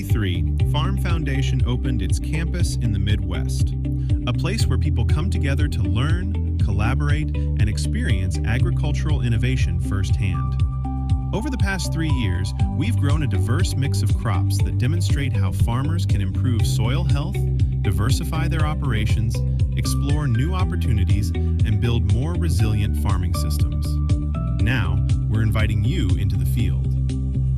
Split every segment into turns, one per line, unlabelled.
2023, Farm Foundation opened its campus in the Midwest, a place where people come together to learn, collaborate, and experience agricultural innovation firsthand. Over the past 3 years, we've grown a diverse mix of crops that demonstrate how farmers can improve soil health, diversify their operations, explore new opportunities, and build more resilient farming systems. Now, we're inviting you into the field.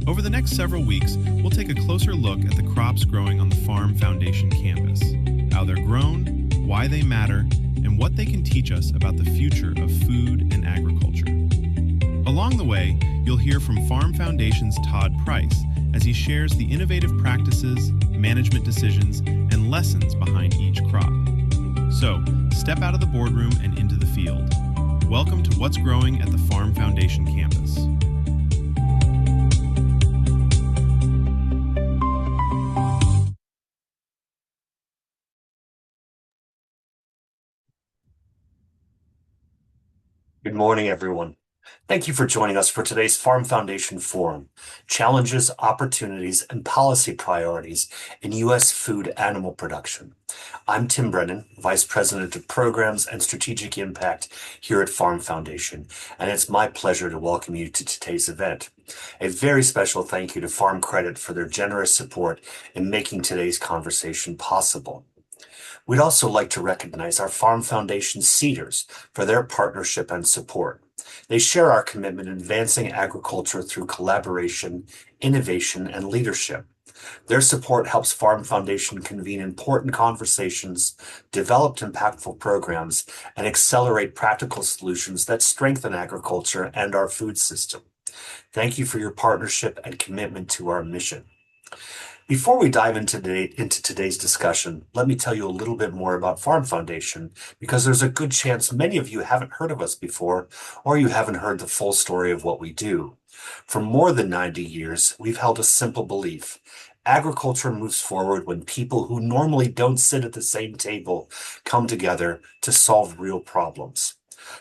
Over the next several weeks, we'll take a closer look at the crops growing on the Farm Foundation campus, how they're grown, why they matter, and what they can teach us about the future of food and agriculture. Along the way, you'll hear from Farm Foundation's Todd Price as he shares the innovative practices, management decisions, and lessons behind each crop. So, step out of the boardroom and into the field. Welcome to What's Growing at the Farm Foundation campus.
Good morning, everyone. Thank you for joining us for today's Farm Foundation Forum, Challenges, Opportunities, and Policy Priorities in U.S. Food Animal Production. I'm Tim Brennan, Vice President of Programs and Strategic Impact here at Farm Foundation, and it's my pleasure to welcome you to today's event. A very special thank you to Farm Credit for their generous support in making today's conversation possible. We'd also like to recognize our Farm Foundation Seeders for their partnership and support. They share our commitment in advancing agriculture through collaboration, innovation, and leadership. Their support helps Farm Foundation convene important conversations, develop impactful programs, and accelerate practical solutions that strengthen agriculture and our food system. Thank you for your partnership and commitment to our mission. Before we dive into today's discussion, let me tell you a little bit more about Farm Foundation, because there's a good chance many of you haven't heard of us before, or you haven't heard the full story of what we do. For more than 90 years, we've held a simple belief. Agriculture moves forward when people who normally don't sit at the same table come together to solve real problems.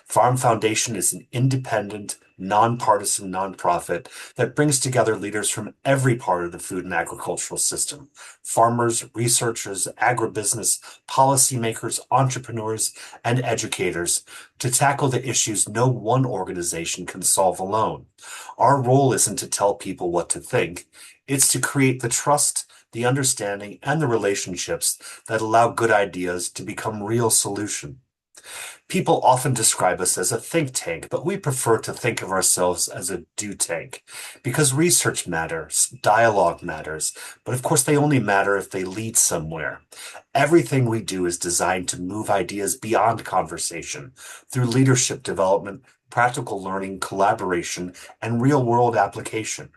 Farm Foundation is an independent, nonpartisan nonprofit that brings together leaders from every part of the food and agricultural system: farmers, researchers, agribusiness, policymakers, entrepreneurs, and educators to tackle the issues no one organization can solve alone. Our role isn't to tell people what to think, it's to create the trust, the understanding, and the relationships that allow good ideas to become real solutions. People often describe us as a think tank, but we prefer to think of ourselves as a do tank, because research matters, dialogue matters, but of course they only matter if they lead somewhere. Everything we do is designed to move ideas beyond conversation through leadership development, practical learning, collaboration, and real-world application.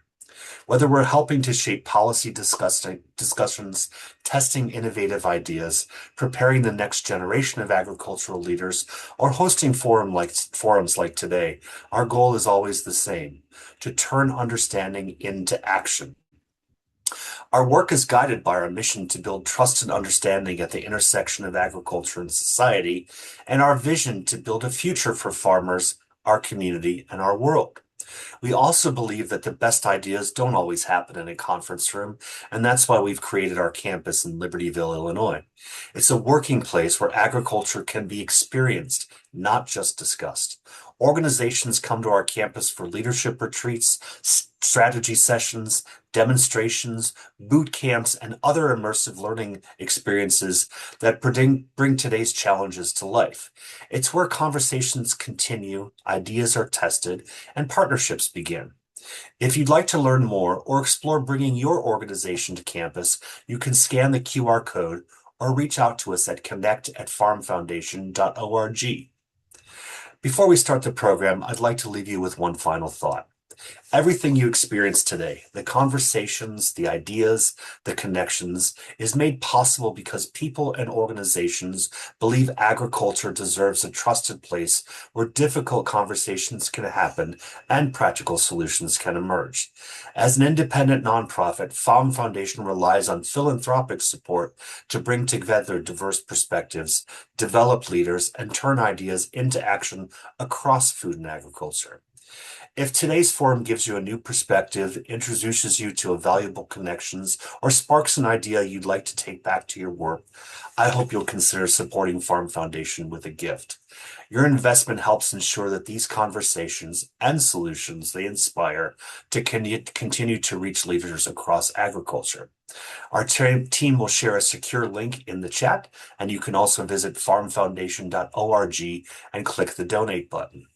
Whether we're helping to shape policy discussions, testing innovative ideas, preparing the next generation of agricultural leaders, or hosting forums like today, our goal is always the same: to turn understanding into action. Our work is guided by our mission to build trust and understanding at the intersection of agriculture and society, and our vision to build a future for farmers, our community, and our world. We also believe that the best ideas don't always happen in a conference room, and that's why we've created our campus in Libertyville, Illinois. It's a working place where agriculture can be experienced, not just discussed. Organizations come to our campus for leadership retreats, strategy sessions, demonstrations, boot camps, and other immersive learning experiences that bring today's challenges to life. It's where conversations continue, ideas are tested, and partnerships begin. If you'd like to learn more or explore bringing your organization to campus, you can scan the QR code or reach out to us at connect@farmfoundation.org. Before we start the program, I'd like to leave you with one final thought. Everything you experience today, the conversations, the ideas, the connections, is made possible because people and organizations believe agriculture deserves a trusted place where difficult conversations can happen and practical solutions can emerge. As an independent nonprofit, Farm Foundation relies on philanthropic support to bring together diverse perspectives, develop leaders, and turn ideas into action across food and agriculture. If today's forum gives you a new perspective, introduces you to valuable connections, or sparks an idea you'd like to take back to your work, I hope you'll consider supporting Farm Foundation with a gift. Your investment helps ensure that these conversations and solutions they inspire to continue to reach leaders across agriculture. Our team will share a secure link in the chat, and you can also visit farmfoundation.org and click the donate button.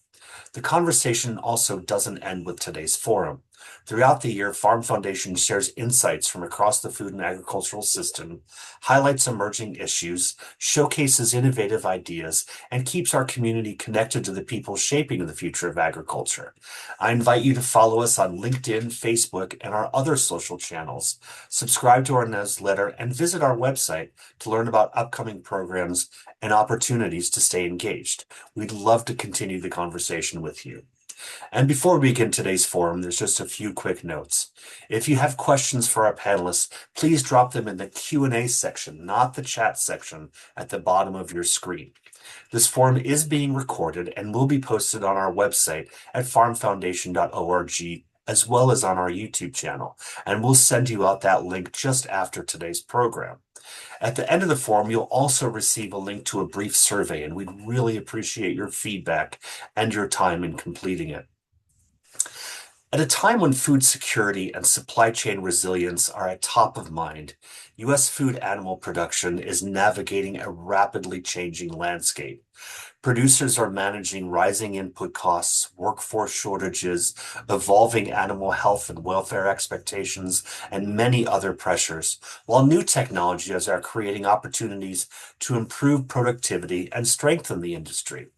The conversation also doesn't end with today's forum. Throughout the year, Farm Foundation shares insights from across the food and agricultural system, highlights emerging issues, showcases innovative ideas, and keeps our community connected to the people shaping the future of agriculture. I invite you to follow us on LinkedIn, Facebook, and our other social channels. Subscribe to our newsletter and visit our website to learn about upcoming programs and opportunities to stay engaged. We'd love to continue the conversation with you. And before we begin today's forum, there's just a few quick notes. If you have questions for our panelists, please drop them in the Q&A section, not the chat section at the bottom of your screen. This forum is being recorded and will be posted on our website at farmfoundation.org, as well as on our YouTube channel, and we'll send you out that link just after today's program. At the end of the forum, you'll also receive a link to a brief survey, and we'd really appreciate your feedback and your time in completing it. At a time when food security and supply chain resilience are at top of mind, U.S. food animal production is navigating a rapidly changing landscape. Producers are managing rising input costs, workforce shortages, evolving animal health and welfare expectations, and many other pressures, while new technologies are creating opportunities to improve productivity and strengthen the industry.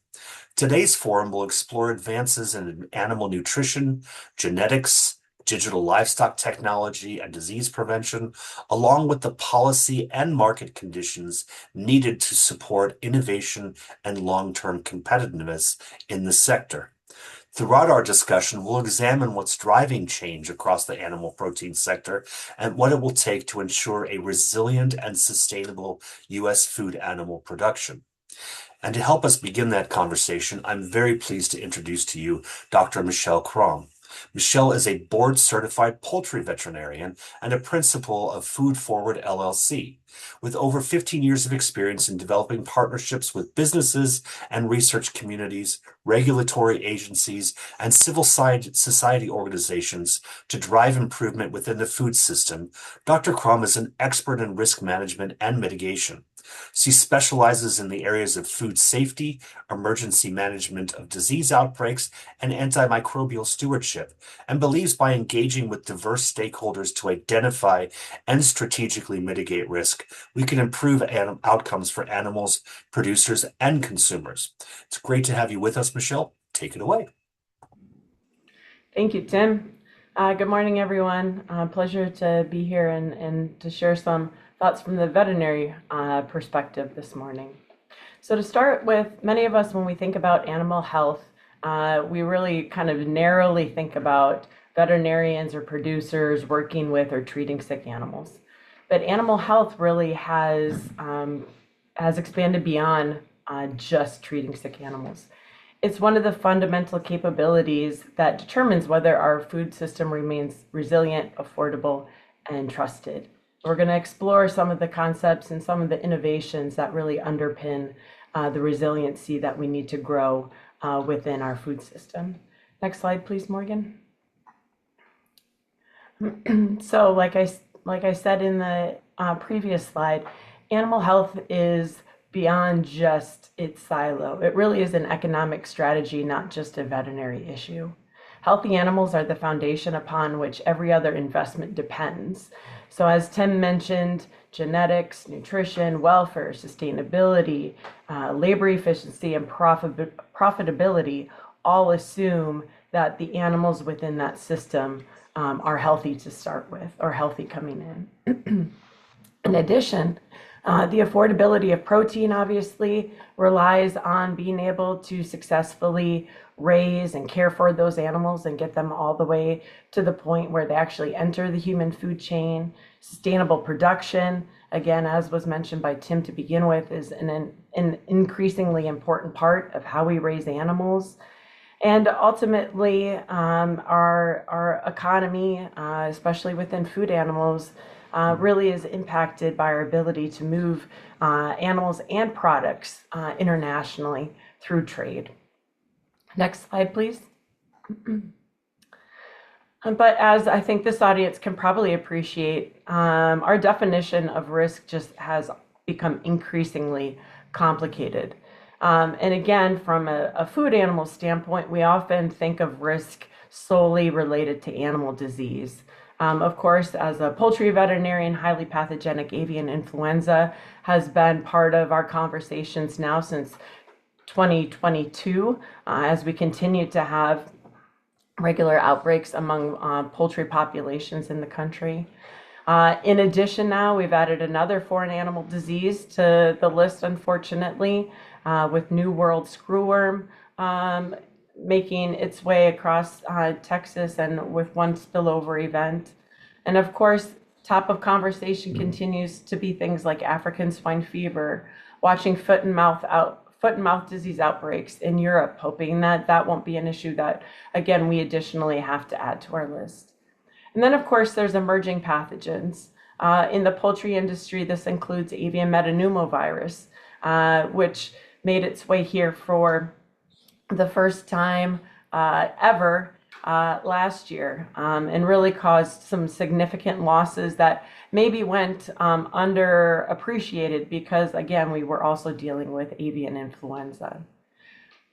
Today's forum will explore advances in animal nutrition, genetics, digital livestock technology, and disease prevention, along with the policy and market conditions needed to support innovation and long-term competitiveness in the sector. Throughout our discussion, we'll examine what's driving change across the animal protein sector and what it will take to ensure a resilient and sustainable U.S. food animal production. And to help us begin that conversation, I'm very pleased to introduce to you Dr. Michelle Crom. Michelle is a board-certified poultry veterinarian and a principal of Food Forward LLC, with over 15 years of experience in developing partnerships with businesses and research communities, regulatory agencies, and civil society organizations to drive improvement within the food system. Dr. Crom is an expert in risk management and mitigation. She specializes in the areas of food safety, emergency management of disease outbreaks, and antimicrobial stewardship, and believes by engaging with diverse stakeholders to identify and strategically mitigate risk, we can improve outcomes for animals, producers, and consumers. It's great to have you with us, Michelle. Take it away.
Thank you, Tim. Good morning, everyone. Pleasure to be here and to share some thoughts from the veterinary perspective this morning. So to start with, many of us, when we think about animal health, we really kind of narrowly think about veterinarians or producers working with or treating sick animals. But animal health really has expanded beyond just treating sick animals. It's one of the fundamental capabilities that determines whether our food system remains resilient, affordable, and trusted. We're going to explore some of the concepts and some of the innovations that really underpin the resiliency that we need to grow within our food system. Next slide, please, Morgan. So like I said in the previous slide, animal health is beyond just its silo. It really is an economic strategy, not just a veterinary issue. Healthy animals are the foundation upon which every other investment depends. So as Tim mentioned, genetics, nutrition, welfare, sustainability, labor efficiency, and profitability all assume that the animals within that system are healthy to start with, or healthy coming in. In addition, the affordability of protein obviously relies on being able to successfully raise and care for those animals and get them all the way to the point where they actually enter the human food chain. Sustainable production, again, as was mentioned by Tim to begin with, is an increasingly important part of how we raise animals. And ultimately, our economy, especially within food animals, really is impacted by our ability to move animals and products internationally through trade. Next slide, please. But as I think this audience can probably appreciate, our definition of risk just has become increasingly complicated. And again, from a food animal standpoint, we often think of risk solely related to animal disease. Of course, as a poultry veterinarian, highly pathogenic avian influenza has been part of our conversations now since 2022, as we continue to have regular outbreaks among poultry populations in the country. In addition, now we've added another foreign animal disease to the list, unfortunately, with New World screwworm making its way across Texas and with one spillover event. And of course, top of conversation continues to be things like African swine fever, watching foot and mouth disease outbreaks in Europe, hoping that that won't be an issue that, again, we additionally have to add to our list. And then, of course, there's emerging pathogens. In the poultry industry, this includes avian metapneumovirus, which made its way here for the first time ever last year, and really caused some significant losses that maybe went underappreciated because, again, we were also dealing with avian influenza.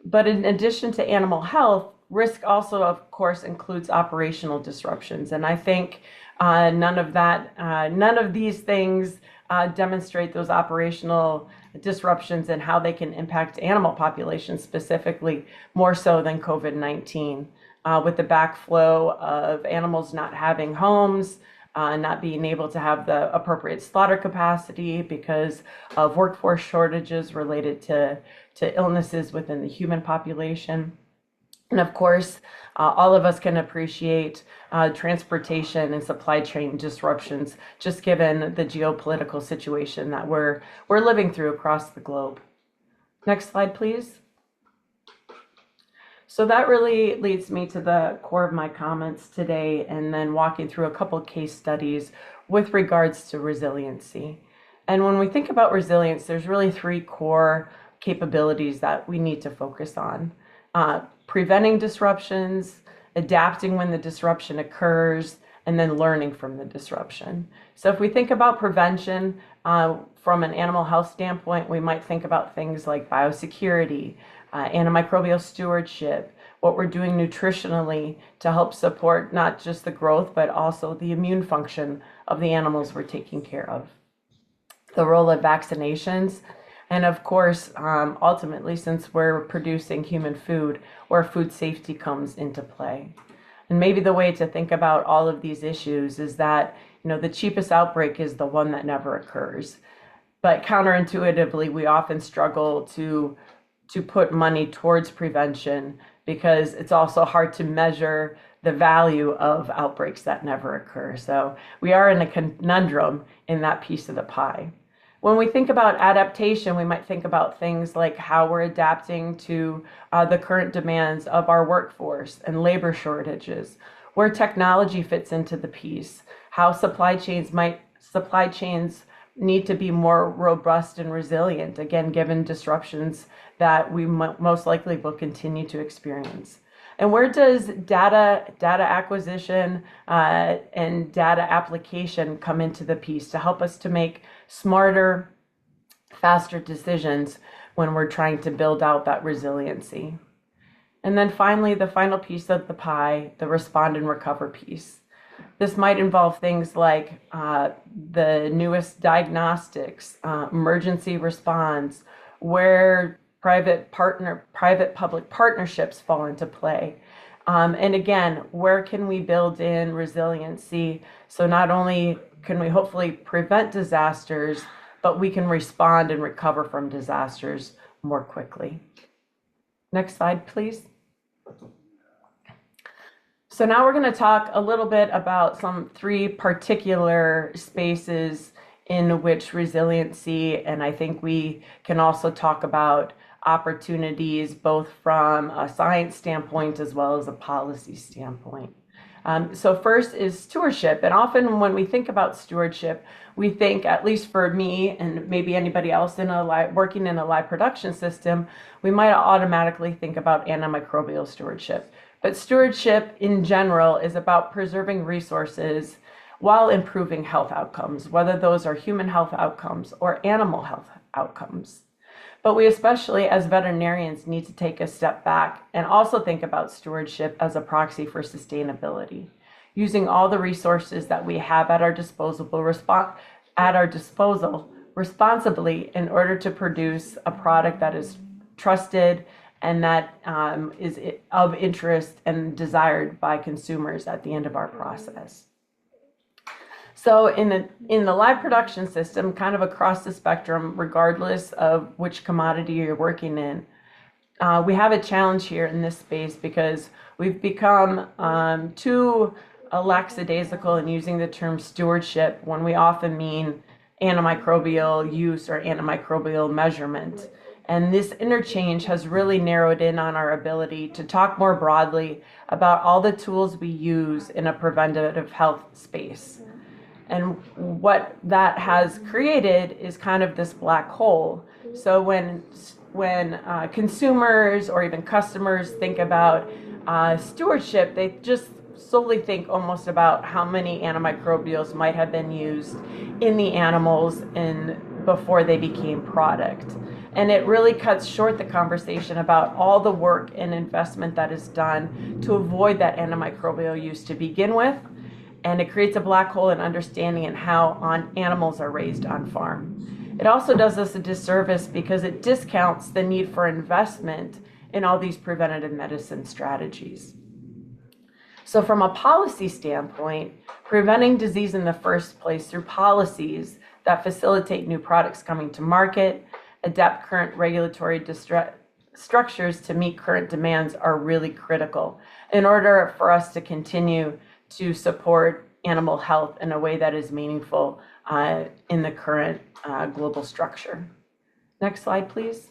But in addition to animal health, risk also, of course, includes operational disruptions. And I think none of these things demonstrate those operational disruptions and how they can impact animal populations specifically more so than COVID-19, with the backflow of animals not having homes, not being able to have the appropriate slaughter capacity because of workforce shortages related to illnesses within the human population. And of course, all of us can appreciate transportation and supply chain disruptions, just given the geopolitical situation that we're living through across the globe. Next slide, please. So that really leads me to the core of my comments today, and then walking through a couple of case studies with regards to resiliency. And when we think about resilience, there's really three core capabilities that we need to focus on. Preventing disruptions, adapting when the disruption occurs, and then learning from the disruption. So if we think about prevention from an animal health standpoint, we might think about things like biosecurity, antimicrobial stewardship, what we're doing nutritionally to help support not just the growth, but also the immune function of the animals we're taking care of. The role of vaccinations, and of course, ultimately, since we're producing human food, where food safety comes into play. And maybe the way to think about all of these issues is that, the cheapest outbreak is the one that never occurs. But counterintuitively, we often struggle to put money towards prevention because it's also hard to measure the value of outbreaks that never occur. So we are in a conundrum in that piece of the pie. When we think about adaptation, we might think about things like how we're adapting to the current demands of our workforce and labor shortages, where technology fits into the piece, how supply chains need to be more robust and resilient, again, given disruptions that we most likely will continue to experience. And where does data acquisition and data application come into the piece to help us to make smarter, faster decisions when we're trying to build out that resiliency? And then finally, the final piece of the pie, the respond and recover piece. This might involve things like the newest diagnostics, emergency response, where private-public partnerships fall into play. And again, where can we build in resiliency so not only can we hopefully prevent disasters, but we can respond and recover from disasters more quickly. Next slide, please. So now we're going to talk a little bit about some three particular spaces in which resiliency, and I think we can also talk about opportunities, both from a science standpoint as well as a policy standpoint. So first is stewardship. And often when we think about stewardship, we think, at least for me and maybe anybody else working in a live production system, we might automatically think about antimicrobial stewardship. But stewardship in general is about preserving resources while improving health outcomes, whether those are human health outcomes or animal health outcomes. But we especially as veterinarians need to take a step back and also think about stewardship as a proxy for sustainability, using all the resources that we have at our disposal responsibly in order to produce a product that is trusted and that is of interest and desired by consumers at the end of our process. So in the live production system, kind of across the spectrum, regardless of which commodity you're working in, we have a challenge here in this space because we've become too lackadaisical in using the term stewardship when we often mean antimicrobial use or antimicrobial measurement. And this interchange has really narrowed in on our ability to talk more broadly about all the tools we use in a preventative health space. And what that has created is kind of this black hole. So when consumers or even customers think about stewardship, they just solely think almost about how many antimicrobials might have been used in the animals before they became product. And it really cuts short the conversation about all the work and investment that is done to avoid that antimicrobial use to begin with. And it creates a black hole in understanding and how animals are raised on farm. It also does us a disservice because it discounts the need for investment in all these preventative medicine strategies. So from a policy standpoint, preventing disease in the first place through policies that facilitate new products coming to market, adapt current regulatory structures to meet current demands are really critical in order for us to continue to support animal health in a way that is meaningful in the current global structure. Next slide, please.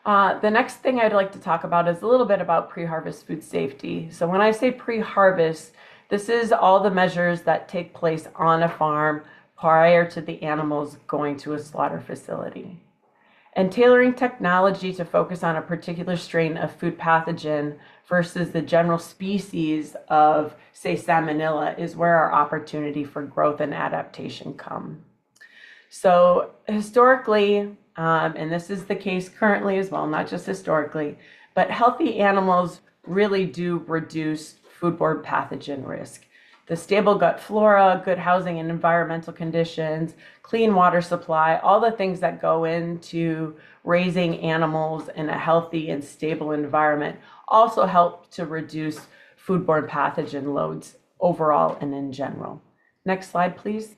The next thing I'd like to talk about is a little bit about pre-harvest food safety. So when I say pre-harvest, this is all the measures that take place on a farm prior to the animals going to a slaughter facility. And tailoring technology to focus on a particular strain of food pathogen versus the general species of, say, Salmonella is where our opportunity for growth and adaptation come. So historically, and this is the case currently as well, not just historically, but healthy animals really do reduce foodborne pathogen risk. The stable gut flora, good housing and environmental conditions, clean water supply, all the things that go into raising animals in a healthy and stable environment also help to reduce foodborne pathogen loads overall and in general. Next slide, please.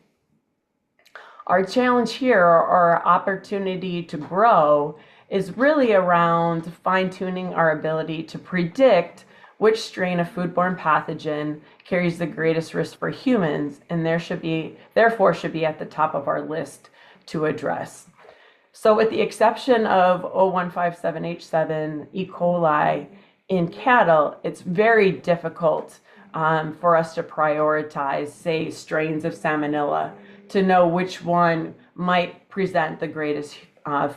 Our challenge here, or our opportunity to grow, is really around fine-tuning our ability to predict which strain of foodborne pathogen carries the greatest risk for humans and therefore should be at the top of our list to address. So with the exception of 0157H7 E. coli in cattle, it's very difficult for us to prioritize, say, strains of Salmonella to know which one might present the greatest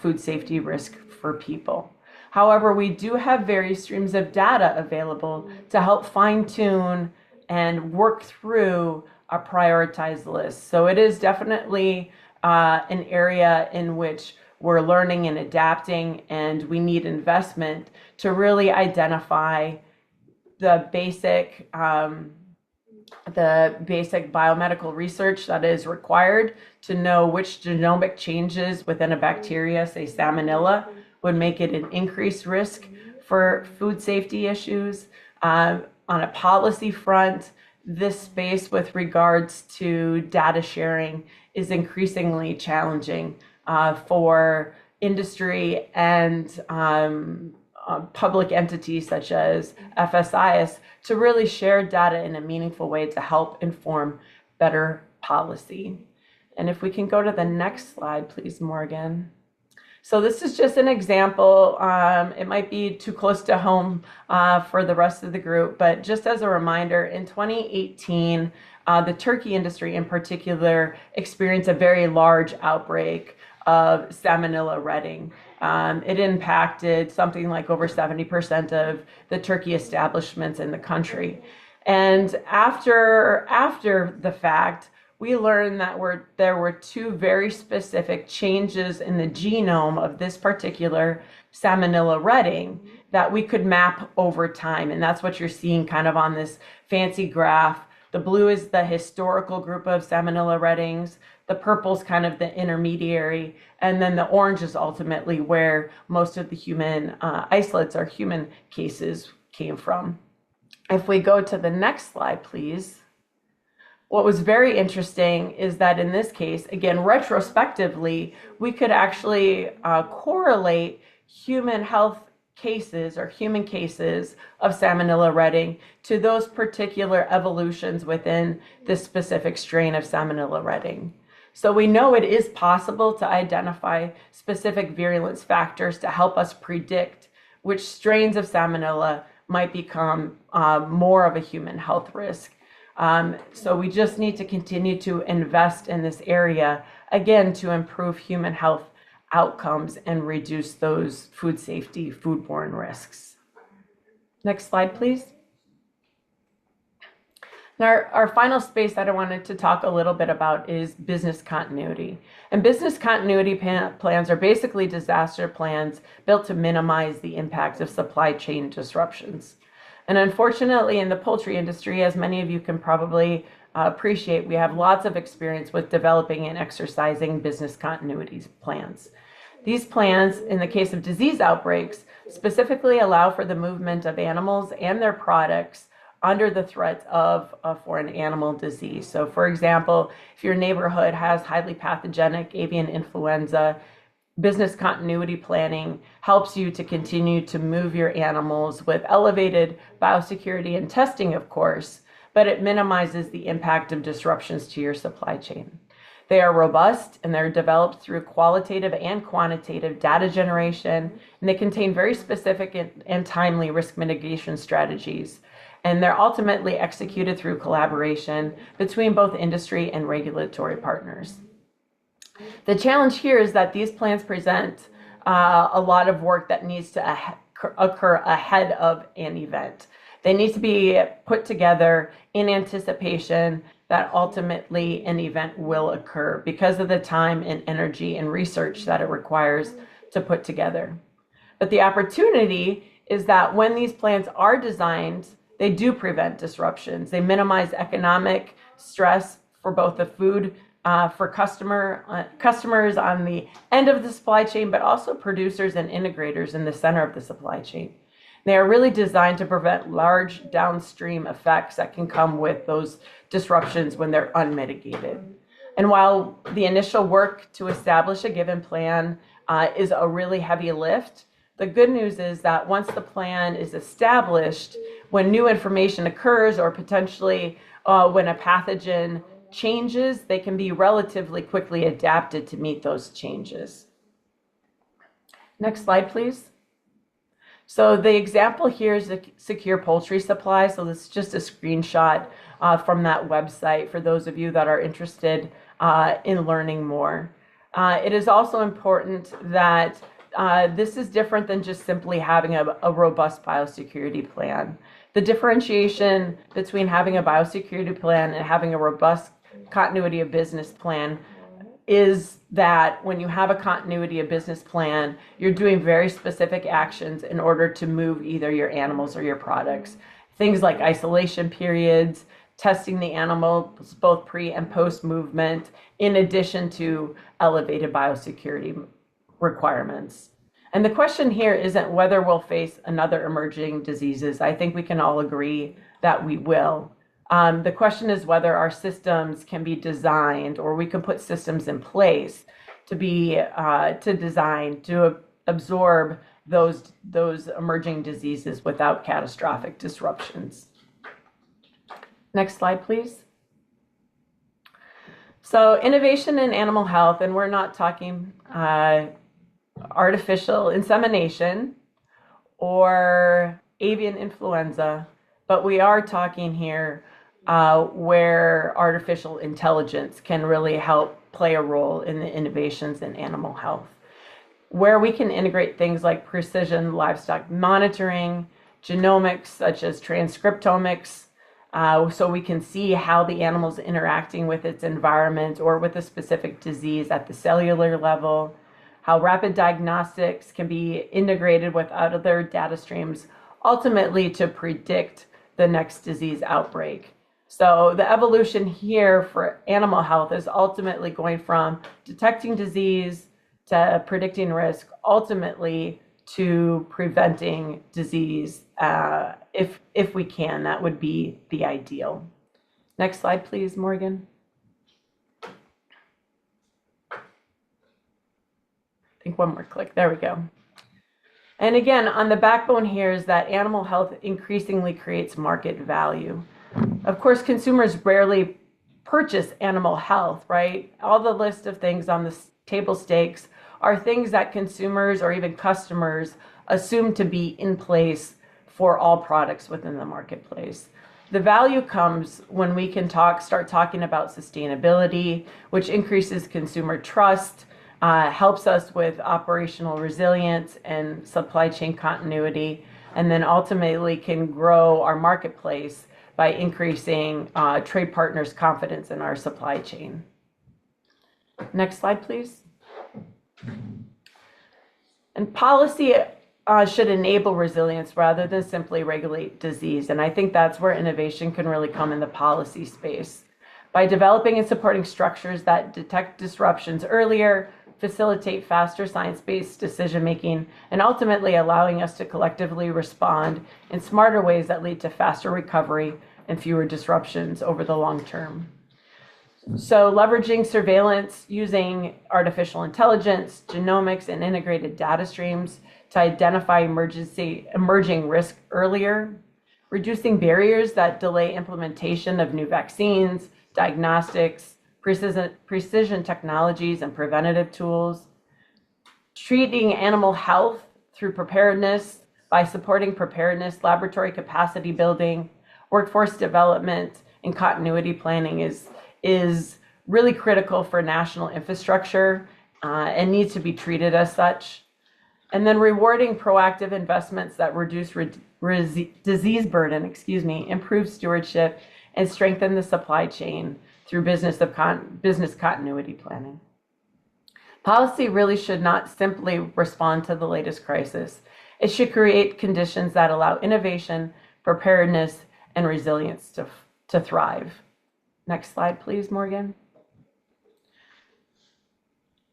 food safety risk for people. However, we do have various streams of data available to help fine-tune and work through a prioritized list. So it is definitely an area in which we're learning and adapting, and we need investment to really identify the basic biomedical research that is required to know which genomic changes within a bacteria, say Salmonella, would make it an increased risk for food safety issues. On a policy front, this space with regards to data sharing is increasingly challenging for industry and public entities such as FSIS to really share data in a meaningful way to help inform better policy. And if we can go to the next slide, please, Morgan. So this is just an example. It might be too close to home for the rest of the group, but just as a reminder, in 2018, the turkey industry in particular experienced a very large outbreak of Salmonella Redding. It impacted something like over 70% of the turkey establishments in the country. And after the fact, we learned that there were two very specific changes in the genome of this particular Salmonella Redding that we could map over time. And that's what you're seeing kind of on this fancy graph. The blue is the historical group of Salmonella Reddings. The purple's kind of the intermediary. And then the orange is ultimately where most of the human isolates or human cases came from. If we go to the next slide, please. What was very interesting is that in this case, again, retrospectively, we could actually correlate human health cases or human cases of Salmonella Redding to those particular evolutions within this specific strain of Salmonella Redding. So we know it is possible to identify specific virulence factors to help us predict which strains of Salmonella might become more of a human health risk. So we just need to continue to invest in this area, again, to improve human health outcomes and reduce those food safety, foodborne risks. Next slide, please. Now, our final space that I wanted to talk a little bit about is business continuity. And business continuity plans are basically disaster plans built to minimize the impacts of supply chain disruptions. And unfortunately, in the poultry industry, as many of you can probably appreciate, we have lots of experience with developing and exercising business continuity plans. These plans, in the case of disease outbreaks, specifically allow for the movement of animals and their products under the threat of a foreign animal disease. So for example, if your neighborhood has highly pathogenic avian influenza, business continuity planning helps you to continue to move your animals with elevated biosecurity and testing, of course, but it minimizes the impact of disruptions to your supply chain. They are robust and they're developed through qualitative and quantitative data generation, and they contain very specific and timely risk mitigation strategies. And they're ultimately executed through collaboration between both industry and regulatory partners. The challenge here is that these plans present a lot of work that needs to occur ahead of an event. They need to be put together in anticipation that ultimately an event will occur because of the time and energy and research that it requires to put together. But the opportunity is that when these plans are designed, they do prevent disruptions. They minimize economic stress for both the food, for customers on the end of the supply chain, but also producers and integrators in the center of the supply chain. They are really designed to prevent large downstream effects that can come with those disruptions when they're unmitigated. And while the initial work to establish a given plan is a really heavy lift, the good news is that once the plan is established, when new information occurs or potentially when a pathogen changes, they can be relatively quickly adapted to meet those changes. Next slide, please. So the example here is the secure poultry supply. So this is just a screenshot from that website for those of you that are interested in learning more. It is also important that this is different than just simply having a robust biosecurity plan. The differentiation between having a biosecurity plan and having a robust continuity of business plan is that when you have a continuity of business plan, you're doing very specific actions in order to move either your animals or your products. Things like isolation periods, testing the animals both pre and post movement, in addition to elevated biosecurity requirements. And the question here isn't whether we'll face another emerging diseases. I think we can all agree that we will. The question is whether our systems can be designed, or we can put systems in place to design to absorb those emerging diseases without catastrophic disruptions. Next slide, please. So innovation in animal health, and we're not talking artificial insemination or avian influenza, but we are talking here where artificial intelligence can really help play a role in the innovations in animal health, where we can integrate things like precision livestock monitoring, genomics such as transcriptomics, so we can see how the animal's interacting with its environment or with a specific disease at the cellular level, how rapid diagnostics can be integrated with other data streams, ultimately to predict the next disease outbreak. So the evolution here for animal health is ultimately going from detecting disease to predicting risk, ultimately to preventing disease. If we can, that would be the ideal. Next slide, please, Morgan. I think one more click. There we go. And again, on the backbone here is that animal health increasingly creates market value. Of course, consumers rarely purchase animal health, right? All the list of things on the table stakes are things that consumers or even customers assume to be in place for all products within the marketplace. The value comes when we can start talking about sustainability, which increases consumer trust, helps us with operational resilience and supply chain continuity, and then ultimately can grow our marketplace by increasing trade partners' confidence in our supply chain. Next slide, please. And policy should enable resilience rather than simply regulate disease. And I think that's where innovation can really come in the policy space. By developing and supporting structures that detect disruptions earlier, facilitate faster science-based decision-making, and ultimately allowing us to collectively respond in smarter ways that lead to faster recovery and fewer disruptions over the long term. So leveraging surveillance using artificial intelligence, genomics, and integrated data streams to identify emerging risk earlier, reducing barriers that delay implementation of new vaccines, diagnostics, precision technologies, and preventative tools, treating animal health through preparedness by supporting preparedness, laboratory capacity building, workforce development, and continuity planning is really critical for national infrastructure and needs to be treated as such. And then rewarding proactive investments that reduce disease burden, improve stewardship, and strengthen the supply chain through business continuity planning. Policy really should not simply respond to the latest crisis. It should create conditions that allow innovation, preparedness, and resilience to thrive. Next slide, please, Morgan.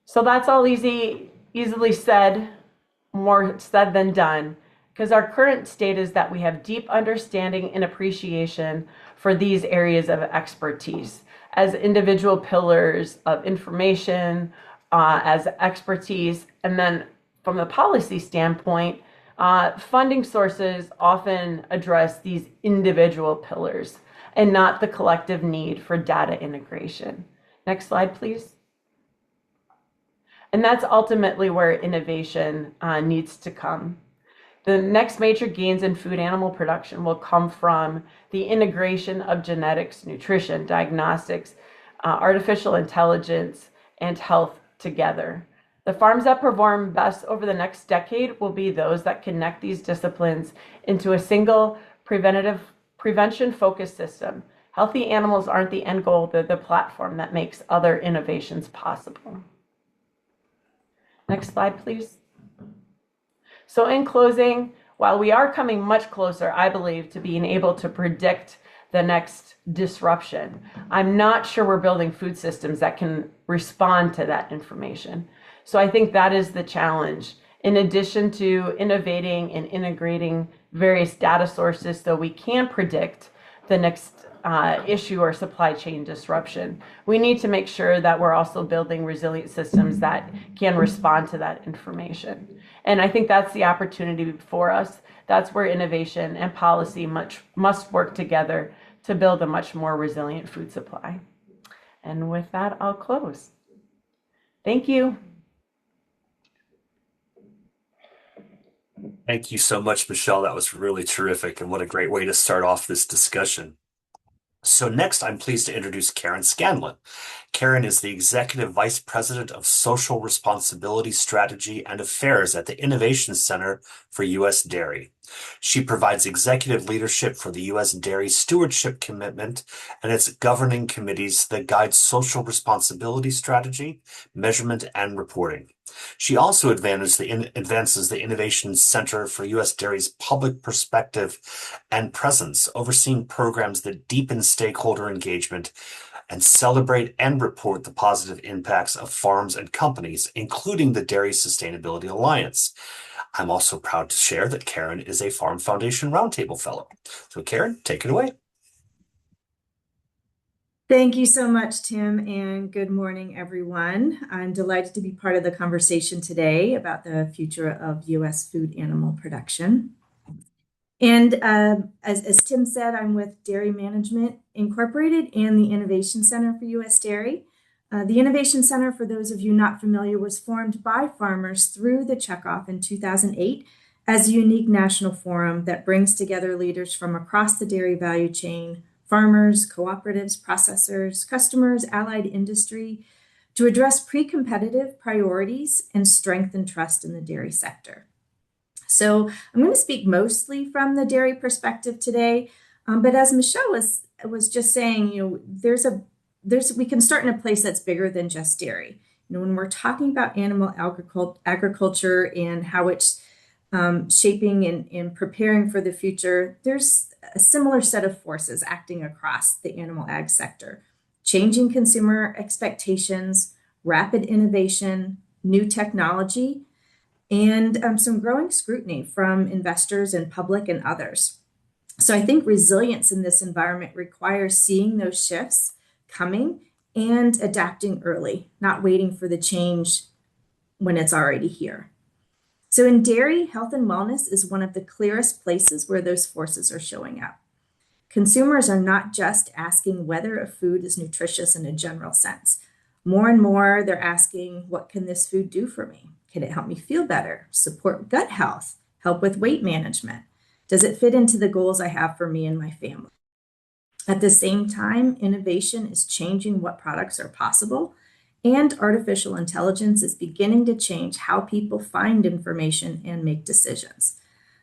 So that's all easily said, more said than done, because our current state is that we have deep understanding and appreciation for these areas of expertise as individual pillars of information, as expertise, and then from the policy standpoint, funding sources often address these individual pillars and not the collective need for data integration. Next slide, please. And that's ultimately where innovation needs to come. The next major gains in food animal production will come from the integration of genetics, nutrition, diagnostics, artificial intelligence, and health together. The farms that perform best over the next decade will be those that connect these disciplines into a single prevention-focused system. Healthy animals aren't the end goal, they're the platform that makes other innovations possible. Next slide, please. So in closing, while we are coming much closer, I believe, to being able to predict the next disruption, I'm not sure we're building food systems that can respond to that information. So I think that is the challenge. In addition to innovating and integrating various data sources so we can predict the next issue or supply chain disruption, we need to make sure that we're also building resilient systems that can respond to that information. And I think that's the opportunity before us. That's where innovation and policy must work together to build a much more resilient food supply. And with that, I'll close. Thank you.
Thank you so much, Michelle. That was really terrific, and what a great way to start off this discussion. So next, I'm pleased to introduce Karen Scanlon. Karen is the Executive Vice President of Social Responsibility Strategy and Affairs at the Innovation Center for U.S. Dairy. She provides executive leadership for the U.S. Dairy Stewardship Commitment and its governing committees that guide social responsibility strategy, measurement, and reporting. She also advances the Innovation Center for U.S. Dairy's public perspective and presence, overseeing programs that deepen stakeholder engagement and celebrate and report the positive impacts of farms and companies, including the Dairy Sustainability Alliance. I'm also proud to share that Karen is a Farm Foundation Roundtable Fellow. So Karen, take it away.
Thank you so much, Tim, and good morning, everyone. I'm delighted to be part of the conversation today about the future of U.S. food animal production. And as Tim said, I'm with Dairy Management Incorporated and the Innovation Center for U.S. Dairy. The Innovation Center, for those of you not familiar, was formed by farmers through the checkoff in 2008 as a unique national forum that brings together leaders from across the dairy value chain, farmers, cooperatives, processors, customers, allied industry, to address pre-competitive priorities and strengthen trust in the dairy sector. So I'm going to speak mostly from the dairy perspective today, but as Michelle was just saying, we can start in a place that's bigger than just dairy. When we're talking about animal agriculture and how it's shaping and preparing for the future, there's a similar set of forces acting across the animal ag sector: changing consumer expectations, rapid innovation, new technology, and some growing scrutiny from investors and public and others. So I think resilience in this environment requires seeing those shifts coming and adapting early, not waiting for the change when it's already here. So in dairy, health and wellness is one of the clearest places where those forces are showing up. Consumers are not just asking whether a food is nutritious in a general sense. More and more, they're asking, what can this food do for me? Can it help me feel better, support gut health, help with weight management? Does it fit into the goals I have for me and my family? At the same time, innovation is changing what products are possible, and artificial intelligence is beginning to change how people find information and make decisions.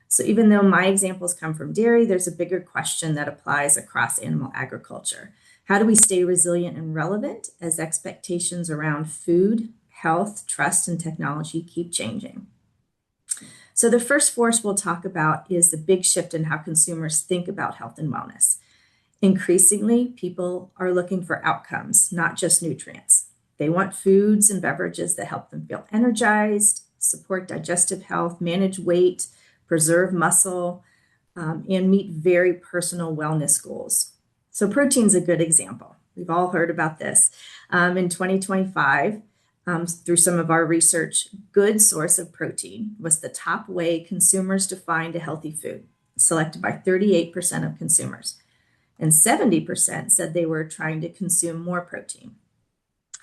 So even though my examples come from dairy, there's a bigger question that applies across animal agriculture. How do we stay resilient and relevant as expectations around food, health, trust, and technology keep changing? So the first force we'll talk about is the big shift in how consumers think about health and wellness. Increasingly, people are looking for outcomes, not just nutrients. They want foods and beverages that help them feel energized, support digestive health, manage weight, preserve muscle, and meet very personal wellness goals. So protein's a good example. We've all heard about this. In 2025, through some of our research, good source of protein was the top way consumers defined a healthy food, selected by 38% of consumers. And 70% said they were trying to consume more protein.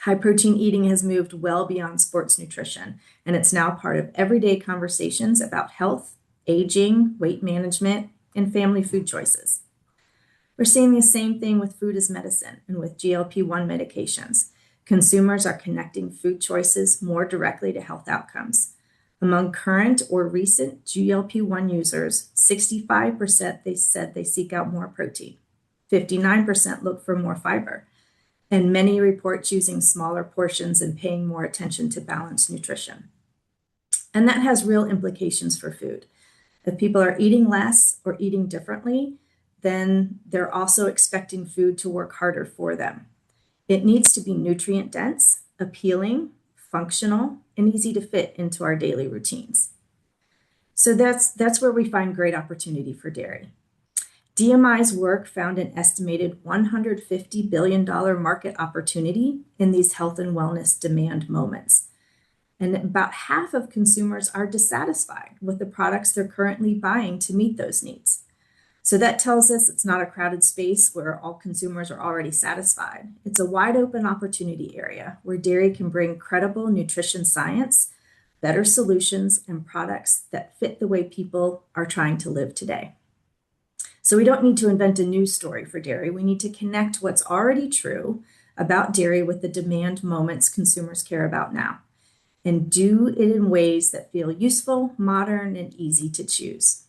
High protein eating has moved well beyond sports nutrition, and it's now part of everyday conversations about health, aging, weight management, and family food choices. We're seeing the same thing with food as medicine and with GLP-1 medications. Consumers are connecting food choices more directly to health outcomes. Among current or recent GLP-1 users, 65% they said they seek out more protein. 59% look for more fiber, and many report choosing smaller portions and paying more attention to balanced nutrition. And that has real implications for food. If people are eating less or eating differently, then they're also expecting food to work harder for them. It needs to be nutrient dense, appealing, functional, and easy to fit into our daily routines. So that's where we find great opportunity for dairy. DMI's work found an estimated $150 billion market opportunity in these health and wellness demand moments. And about half of consumers are dissatisfied with the products they're currently buying to meet those needs. So that tells us it's not a crowded space where all consumers are already satisfied. It's a wide open opportunity area where dairy can bring credible nutrition science, better solutions, and products that fit the way people are trying to live today. So we don't need to invent a new story for dairy. We need to connect what's already true about dairy with the demand moments consumers care about now, and do it in ways that feel useful, modern, and easy to choose.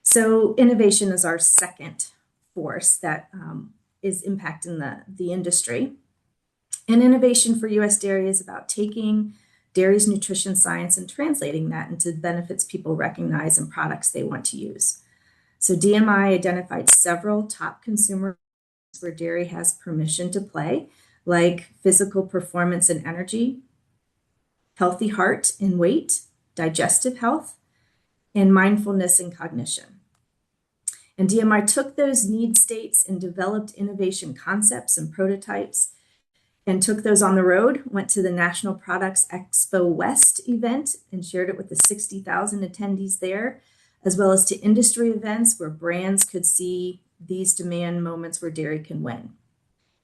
So innovation is our second force that is impacting the industry. And innovation for U.S. dairy is about taking dairy's nutrition science and translating that into benefits people recognize and products they want to use. So DMI identified several top consumer where dairy has permission to play, like physical performance and energy, healthy heart and weight, digestive health, and mindfulness and cognition. And DMI took those need states and developed innovation concepts and prototypes and took those on the road, went to the National Products Expo West event and shared it with the 60,000 attendees there, as well as to industry events where brands could see these demand moments where dairy can win.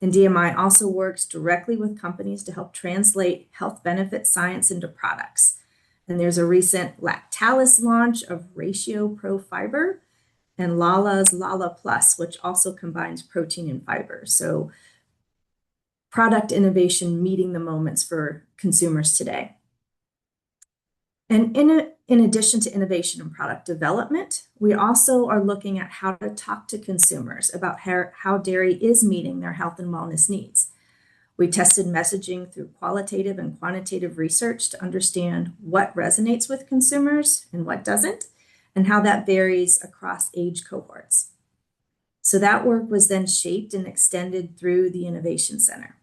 And DMI also works directly with companies to help translate health benefit science into products. And there's a recent Lactalis launch of Ratio Pro Fiber and Lala's Lala Plus, which also combines protein and fiber. So product innovation meeting the moments for consumers today. And in addition to innovation and product development, we also are looking at how to talk to consumers about how dairy is meeting their health and wellness needs. We tested messaging through qualitative and quantitative research to understand what resonates with consumers and what doesn't, and how that varies across age cohorts. So that work was then shaped and extended through the Innovation Center.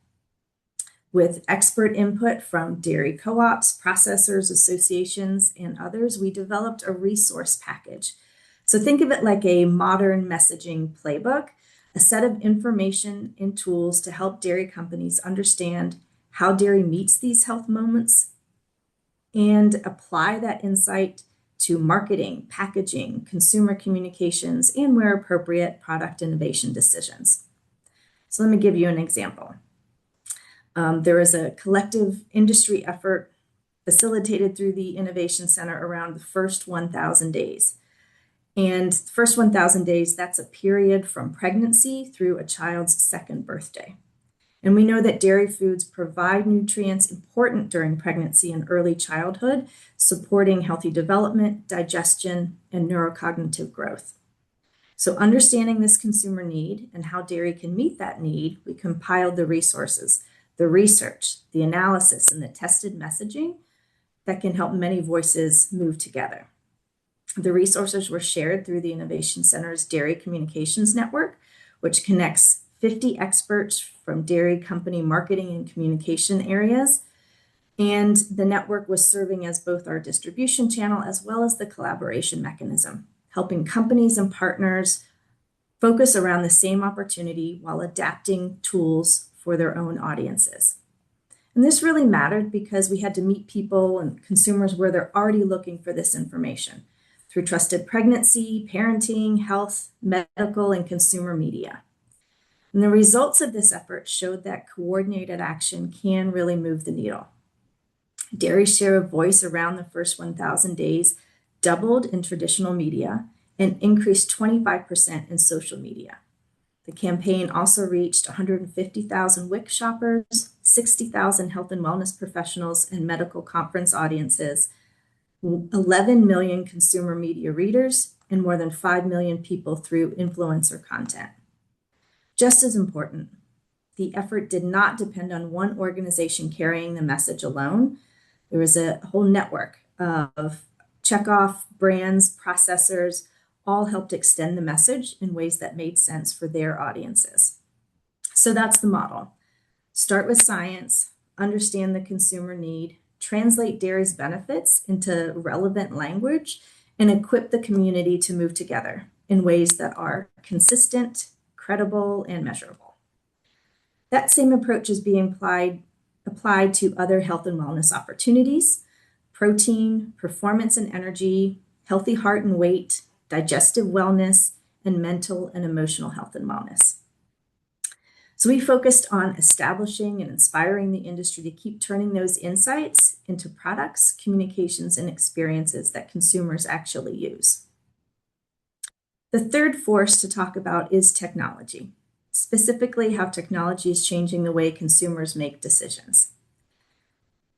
With expert input from dairy co-ops, processors, associations, and others, we developed a resource package. So think of it like a modern messaging playbook, a set of information and tools to help dairy companies understand how dairy meets these health moments and apply that insight to marketing, packaging, consumer communications, and where appropriate, product innovation decisions. So let me give you an example. There is a collective industry effort facilitated through the Innovation Center around the first 1,000 days. And the first 1,000 days, that's a period from pregnancy through a child's second birthday. And we know that dairy foods provide nutrients important during pregnancy and early childhood, supporting healthy development, digestion, and neurocognitive growth. So understanding this consumer need and how dairy can meet that need, we compiled the resources, the research, the analysis, and the tested messaging that can help many voices move together. The resources were shared through the Innovation Center's Dairy Communications Network, which connects 50 experts from dairy company marketing and communication areas. And the network was serving as both our distribution channel as well as the collaboration mechanism, helping companies and partners focus around the same opportunity while adapting tools for their own audiences. And this really mattered because we had to meet people and consumers where they're already looking for this information through trusted pregnancy, parenting, health, medical, and consumer media. And the results of this effort showed that coordinated action can really move the needle. Dairy's share of voice around the first 1,000 days doubled in traditional media and increased 25% in social media. The campaign also reached 150,000 WIC shoppers, 60,000 health and wellness professionals and medical conference audiences, 11 million consumer media readers, and more than 5 million people through influencer content. Just as important, the effort did not depend on one organization carrying the message alone. There was a whole network of checkoff brands, processors, all helped extend the message in ways that made sense for their audiences. So that's the model. Start with science, understand the consumer need, translate dairy's benefits into relevant language, and equip the community to move together in ways that are consistent, credible, and measurable. That same approach is being applied to other health and wellness opportunities: protein, performance and energy, healthy heart and weight, digestive wellness, and mental and emotional health and wellness. So we focused on establishing and inspiring the industry to keep turning those insights into products, communications, and experiences that consumers actually use. The third force to talk about is technology, specifically how technology is changing the way consumers make decisions.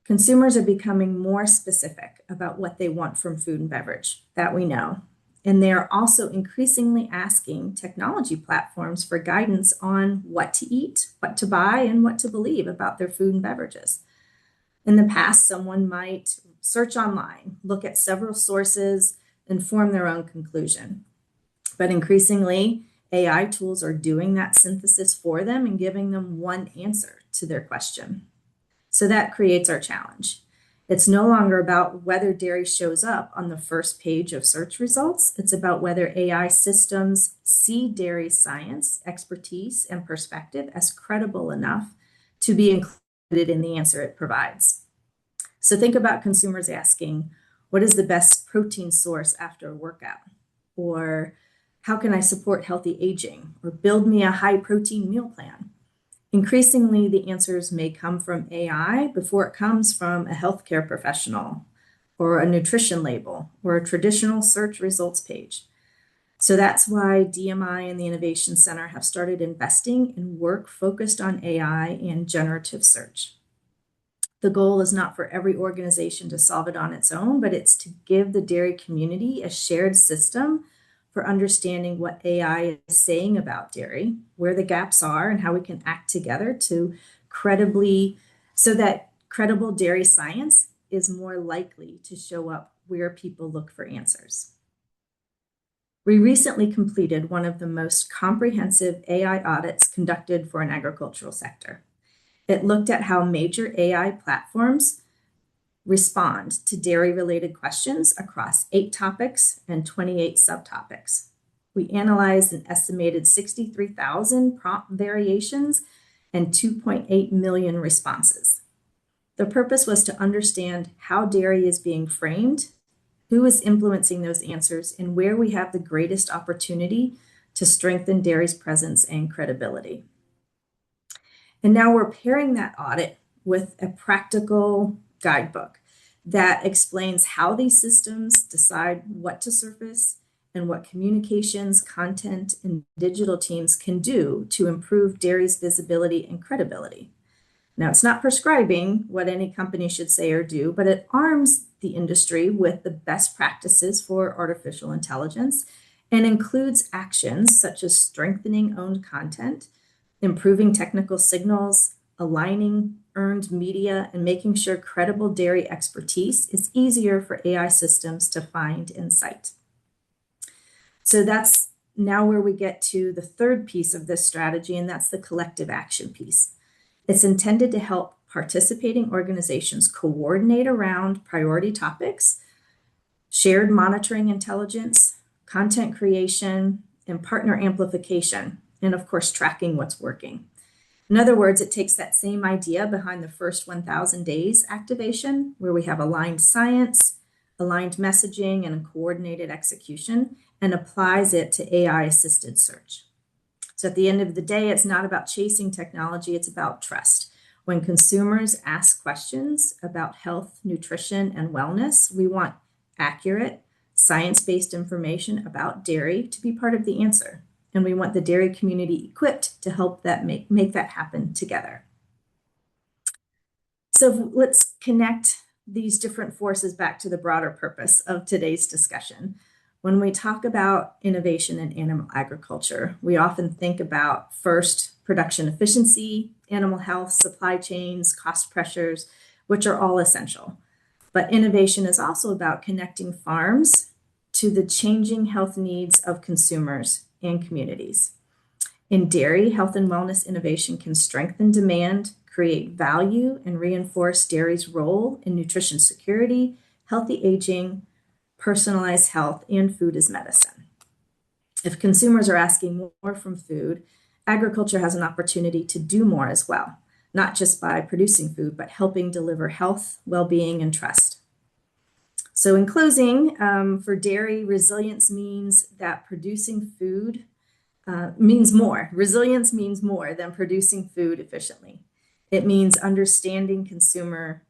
Consumers are becoming more specific about what they want from food and beverage, that we know. And they are also increasingly asking technology platforms for guidance on what to eat, what to buy, and what to believe about their food and beverages. In the past, someone might search online, look at several sources, and form their own conclusion. But increasingly, AI tools are doing that synthesis for them and giving them one answer to their question. So that creates our challenge. It's no longer about whether dairy shows up on the first page of search results. It's about whether AI systems see dairy science, expertise, and perspective as credible enough to be included in the answer it provides. So think about consumers asking, what is the best protein source after a workout? Or how can I support healthy aging? Or build me a high protein meal plan? Increasingly, the answers may come from AI before it comes from a healthcare professional or a nutrition label or a traditional search results page. So that's why DMI and the Innovation Center have started investing in work focused on AI and generative search. The goal is not for every organization to solve it on its own, but it's to give the dairy community a shared system for understanding what AI is saying about dairy, where the gaps are, and how we can act together to so that credible dairy science is more likely to show up where people look for answers. We recently completed one of the most comprehensive AI audits conducted for an agricultural sector. It looked at how major AI platforms respond to dairy-related questions across 8 topics and 28 subtopics. We analyzed an estimated 63,000 prompt variations and 2.8 million responses. The purpose was to understand how dairy is being framed, who is influencing those answers, and where we have the greatest opportunity to strengthen dairy's presence and credibility. And now we're pairing that audit with a practical guidebook that explains how these systems decide what to surface and what communications, content, and digital teams can do to improve dairy's visibility and credibility. Now, it's not prescribing what any company should say or do, but it arms the industry with the best practices for artificial intelligence and includes actions such as strengthening owned content, improving technical signals, aligning earned media, and making sure credible dairy expertise is easier for AI systems to find and cite. So that's now where we get to the third piece of this strategy, and that's the collective action piece. It's intended to help participating organizations coordinate around priority topics, shared monitoring intelligence, content creation, and partner amplification, and of course, tracking what's working. In other words, it takes that same idea behind the first 1,000 days activation, where we have aligned science, aligned messaging, and coordinated execution, and applies it to AI-assisted search. So at the end of the day, it's not about chasing technology, it's about trust. When consumers ask questions about health, nutrition, and wellness, we want accurate, science-based information about dairy to be part of the answer. And we want the dairy community equipped to help that make that happen together. So let's connect these different forces back to the broader purpose of today's discussion. When we talk about innovation in animal agriculture, we often think about first production efficiency, animal health, supply chains, cost pressures, which are all essential. But innovation is also about connecting farms to the changing health needs of consumers and communities. In dairy, health and wellness innovation can strengthen demand, create value, and reinforce dairy's role in nutrition security, healthy aging, personalized health, and food as medicine. If consumers are asking more from food, agriculture has an opportunity to do more as well, not just by producing food, but helping deliver health, well-being, and trust. So in closing, for dairy, resilience means that producing food means more. Resilience means more than producing food efficiently. It means understanding consumer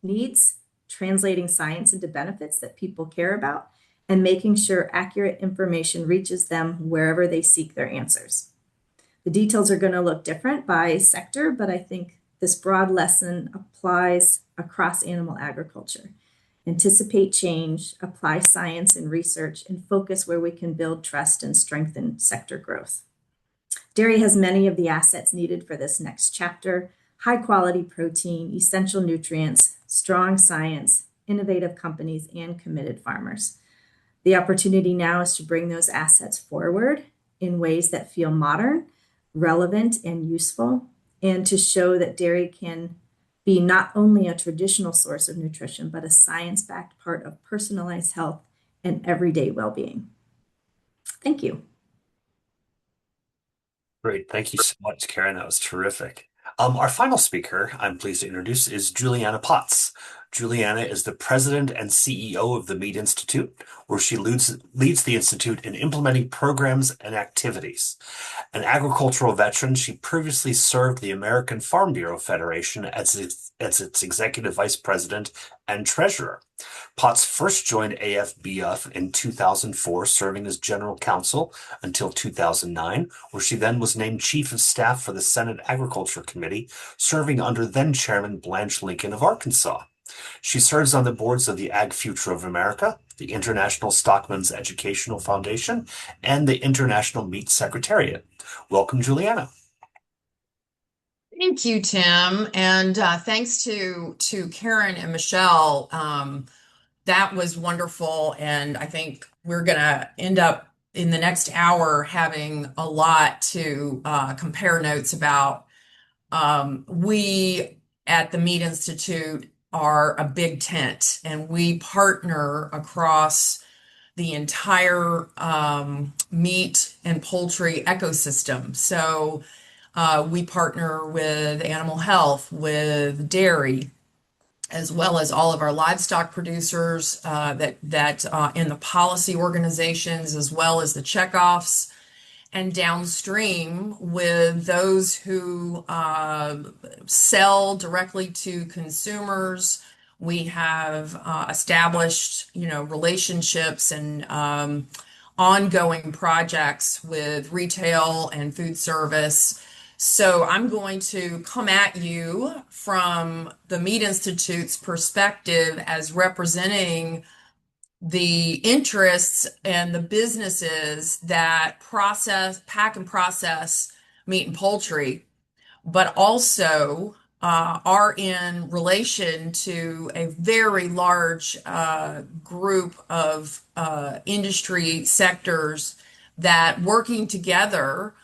needs, translating science into benefits that people care about, and making sure accurate information reaches them wherever they seek their answers. The details are going to look different by sector, but I think this broad lesson applies across animal agriculture. Anticipate change, apply science and research, and focus where we can build trust and strengthen sector growth. Dairy has many of the assets needed for this next chapter: high quality protein, essential nutrients, strong science, innovative companies, and committed farmers. The opportunity now is to bring those assets forward in ways that feel modern, relevant, and useful, and to show that dairy can be not only a traditional source of nutrition, but a science-backed part of personalized health and everyday well-being. Thank you.
Great. Thank you so much, Karen. That was terrific. Our final speaker, I'm pleased to introduce, is Juliana Potts. Juliana is the president and CEO of the Meat Institute, where she leads the Institute in implementing programs and activities. An agricultural veteran, she previously served the American Farm Bureau Federation as its executive vice president and treasurer. Potts first joined AFBF in 2004, serving as general counsel until 2009, where she then was named chief of staff for the Senate Agriculture Committee, serving under then Chairman Blanche Lincoln of Arkansas. She serves on the boards of the Ag Future of America, the International Stockman's Educational Foundation, and the International Meat Secretariat. Welcome, Juliana.
Thank you, Tim, and thanks to Karen and Michelle. That was wonderful, and I think we're going to end up in the next hour having a lot to compare notes about. We at the Meat Institute are a big tent, and we partner across the entire meat and poultry ecosystem. So we partner with animal health, with dairy, as well as all of our livestock producers that in the policy organizations, as well as the checkoffs, and downstream with those who sell directly to consumers. We have established, relationships and ongoing projects with retail and food service. So I'm going to come at you from the Meat Institute's perspective as representing the interests and the businesses that pack and process meat and poultry, but also are in relation to a very large group of industry sectors that, working together,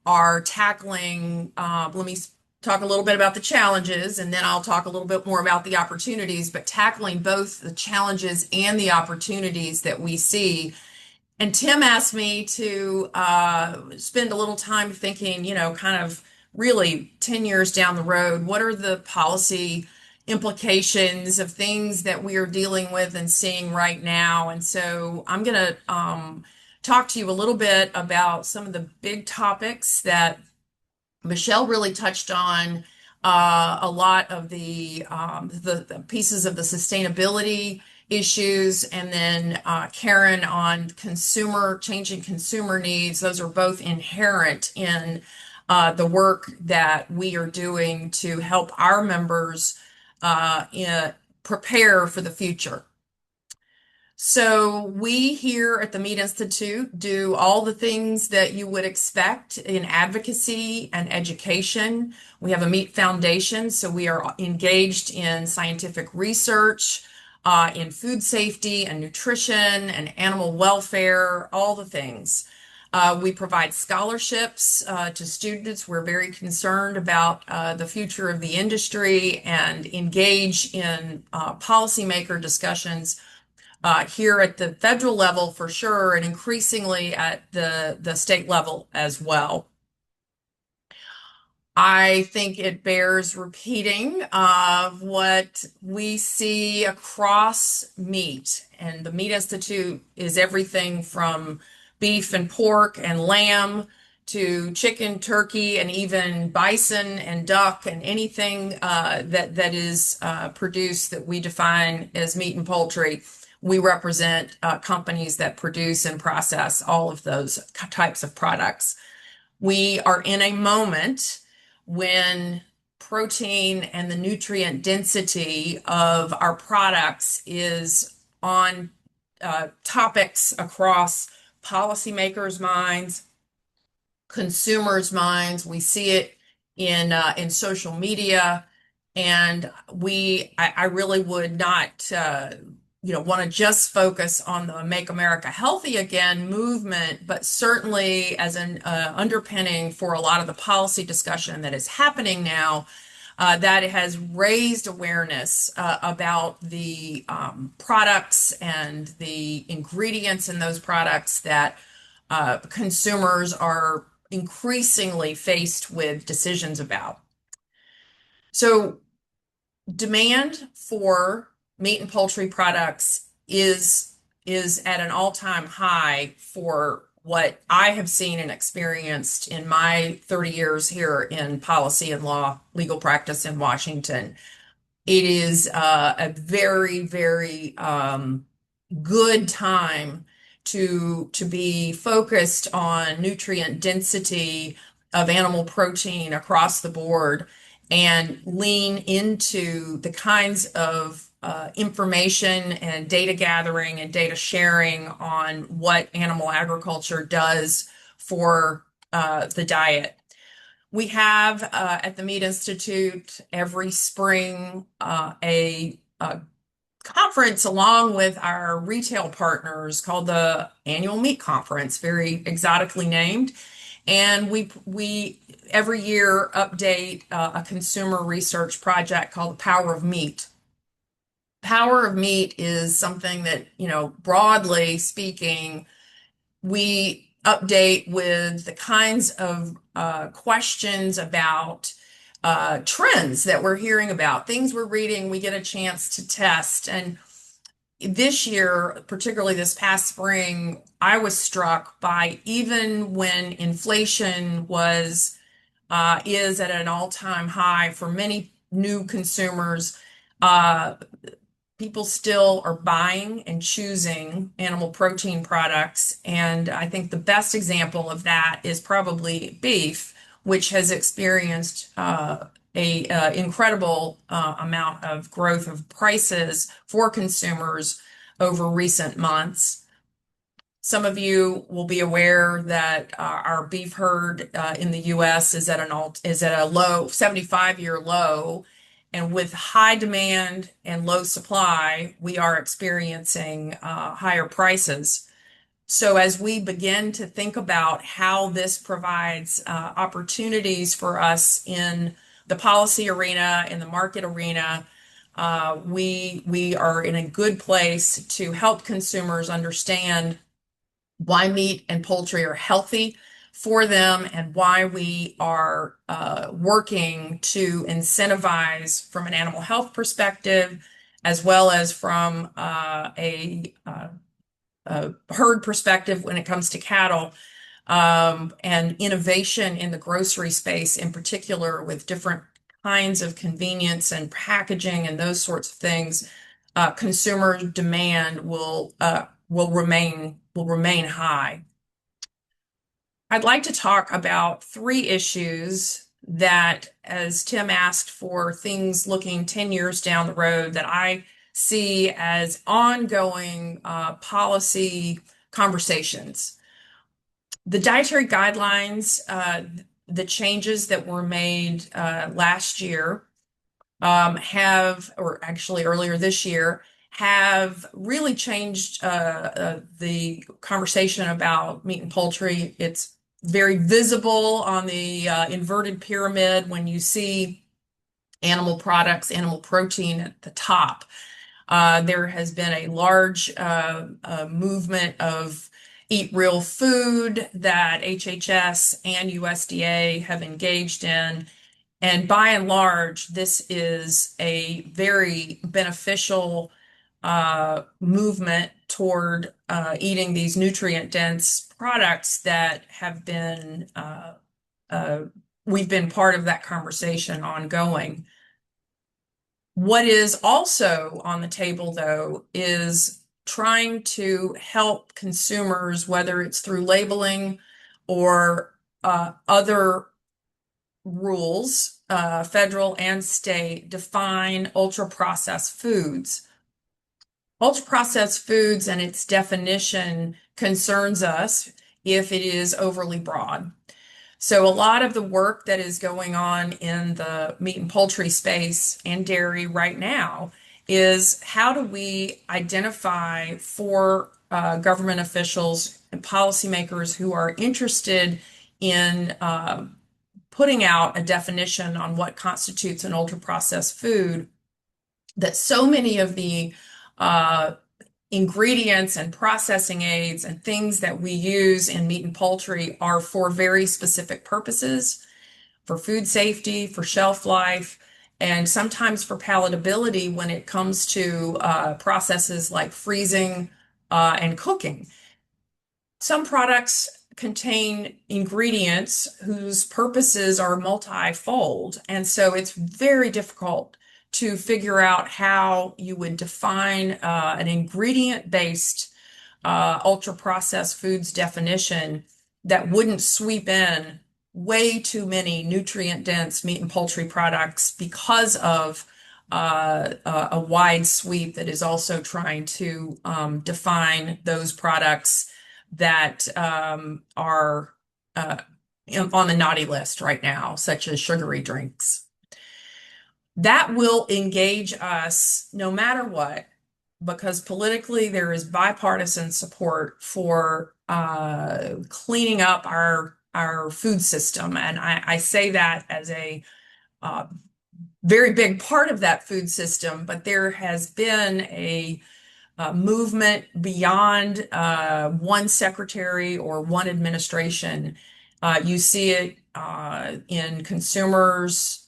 are tackling. Let me talk a little bit about the challenges, and then I'll talk a little bit more about the opportunities, but tackling both the challenges and the opportunities that we see. And Tim asked me to spend a little time thinking, kind of really 10 years down the road, what are the policy implications of things that we are dealing with and seeing right now? And so I'm going to talk to you a little bit about some of the big topics that Michelle really touched on, a lot of the pieces of the sustainability issues, and then Karen on changing consumer needs. Those are both inherent in the work that we are doing to help our members prepare for the future. So we here at the Meat Institute do all the things that you would expect in advocacy and education. We have a meat foundation, so we are engaged in scientific research, in food safety and nutrition and animal welfare, all the things. We provide scholarships to students. We're very concerned about the future of the industry and engage in policymaker discussions here at the federal level for sure, and increasingly at the state level as well. I think it bears repeating of what we see across meat, and the Meat Institute is everything from beef and pork and lamb to chicken, turkey, and even bison and duck and anything that is produced that we define as meat and poultry. We represent companies that produce and process all of those types of products. We are in a moment when protein and the nutrient density of our products is on topics across policymakers' minds, consumers' minds. We see it in social media, and I really would not want to just focus on the Make America Healthy Again movement, but certainly as an underpinning for a lot of the policy discussion that is happening now. That has raised awareness about the products and the ingredients in those products that consumers are increasingly faced with decisions about. So demand for meat and poultry products is at an all-time high for what I have seen and experienced in my 30 years here in policy and law, legal practice in Washington. It is a very, very good time to be focused on nutrient density of animal protein across the board and lean into the kinds of information and data gathering and data sharing on what animal agriculture does for the diet. We have at the Meat Institute every spring a conference along with our retail partners called the Annual Meat Conference, very exotically named. And we every year update a consumer research project called the Power of Meat. Power of Meat is something that, broadly speaking, we update with the kinds of questions about trends that we're hearing about, things we're reading, we get a chance to test. And this year, particularly this past spring, I was struck by, even when inflation is at an all-time high for many new consumers, people still are buying and choosing animal protein products. And I think the best example of that is probably beef, which has experienced a incredible amount of growth of prices for consumers over recent months. Some of you will be aware that our beef herd in the U.S. is at a low 75-year low, and with high demand and low supply, we are experiencing higher prices. So as we begin to think about how this provides opportunities for us in the policy arena, in the market arena, we are in a good place to help consumers understand why meat and poultry are healthy for them and why we are working to incentivize from an animal health perspective, as well as from a herd perspective when it comes to cattle, and innovation in the grocery space in particular with different kinds of convenience and packaging and those sorts of things. Consumer demand will remain high. I'd like to talk about 3 issues that, as Tim asked for, things looking 10 years down the road that I see as ongoing policy conversations. The dietary guidelines, the changes that were made last year or actually earlier this year, have really changed the conversation about meat and poultry. It's very visible on the inverted pyramid when you see animal products, animal protein at the top. There has been a large movement of eat real food that HHS and USDA have engaged in. And by and large, this is a very beneficial movement toward eating these nutrient-dense products that have been we've been part of that conversation ongoing. What is also on the table, though, is trying to help consumers, whether it's through labeling or other rules, federal and state, define ultra-processed foods. Ultra-processed foods and its definition concerns us if it is overly broad. So a lot of the work that is going on in the meat and poultry space and dairy right now is how do we identify for government officials and policymakers who are interested in putting out a definition on what constitutes an ultra-processed food, that so many of the ingredients and processing aids and things that we use in meat and poultry are for very specific purposes, for food safety, for shelf life, and sometimes for palatability when it comes to processes like freezing and cooking. Some products contain ingredients whose purposes are multifold, and so it's very difficult to figure out how you would define an ingredient-based ultra-processed foods definition that wouldn't sweep in way too many nutrient-dense meat and poultry products because of a wide sweep that is also trying to define those products that are on the naughty list right now, such as sugary drinks. That will engage us no matter what, because politically there is bipartisan support for cleaning up our food system. And I say that as a very big part of that food system, but there has been a movement beyond one secretary or one administration. You see it in consumers'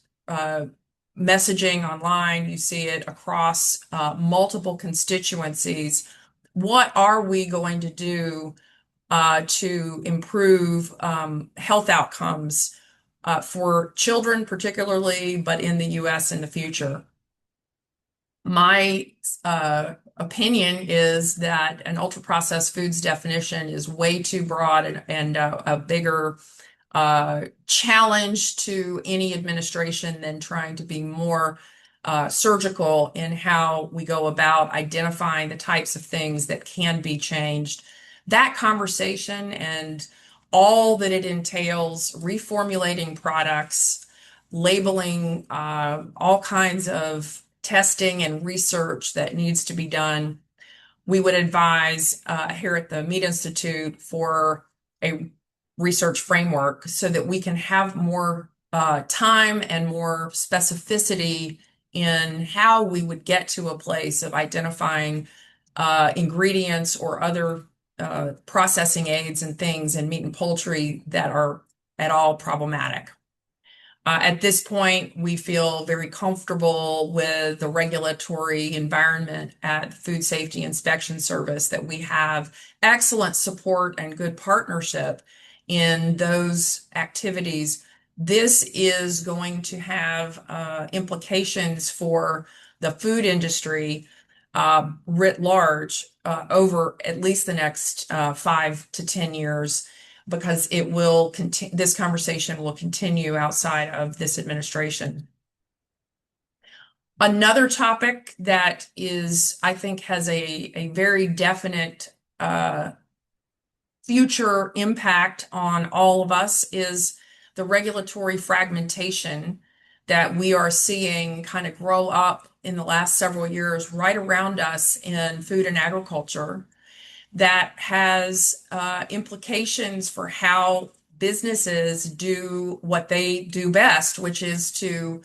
messaging online. You see it across multiple constituencies. What are we going to do to improve health outcomes for children particularly, but in the U.S. in the future? My opinion is that an ultra-processed foods definition is way too broad and a bigger challenge to any administration than trying to be more surgical in how we go about identifying the types of things that can be changed. That conversation and all that it entails, reformulating products, labeling, all kinds of testing and research that needs to be done. We would advise here at the Meat Institute for a research framework so that we can have more time and more specificity in how we would get to a place of identifying ingredients or other processing aids and things in meat and poultry that are at all problematic. At this point, we feel very comfortable with the regulatory environment at the Food Safety Inspection Service, that we have excellent support and good partnership in those activities. This is going to have implications for the food industry writ large over at least the next 5 to 10 years, because it will continue. This conversation will continue outside of this administration. Another topic that is, I think, has a very definite future impact on all of us is the regulatory fragmentation that we are seeing kind of grow up in the last several years right around us in food and agriculture, that has implications for how businesses do what they do best, which is to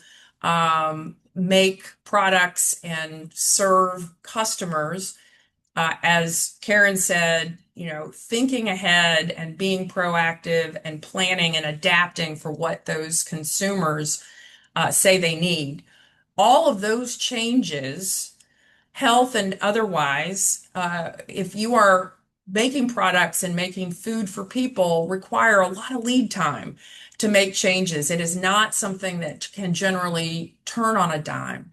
make products and serve customers. As Karen said, thinking ahead and being proactive and planning and adapting for what those consumers say they need. All of those changes health and otherwise, if you are making products and making food for people, require a lot of lead time to make changes. It is not something that can generally turn on a dime.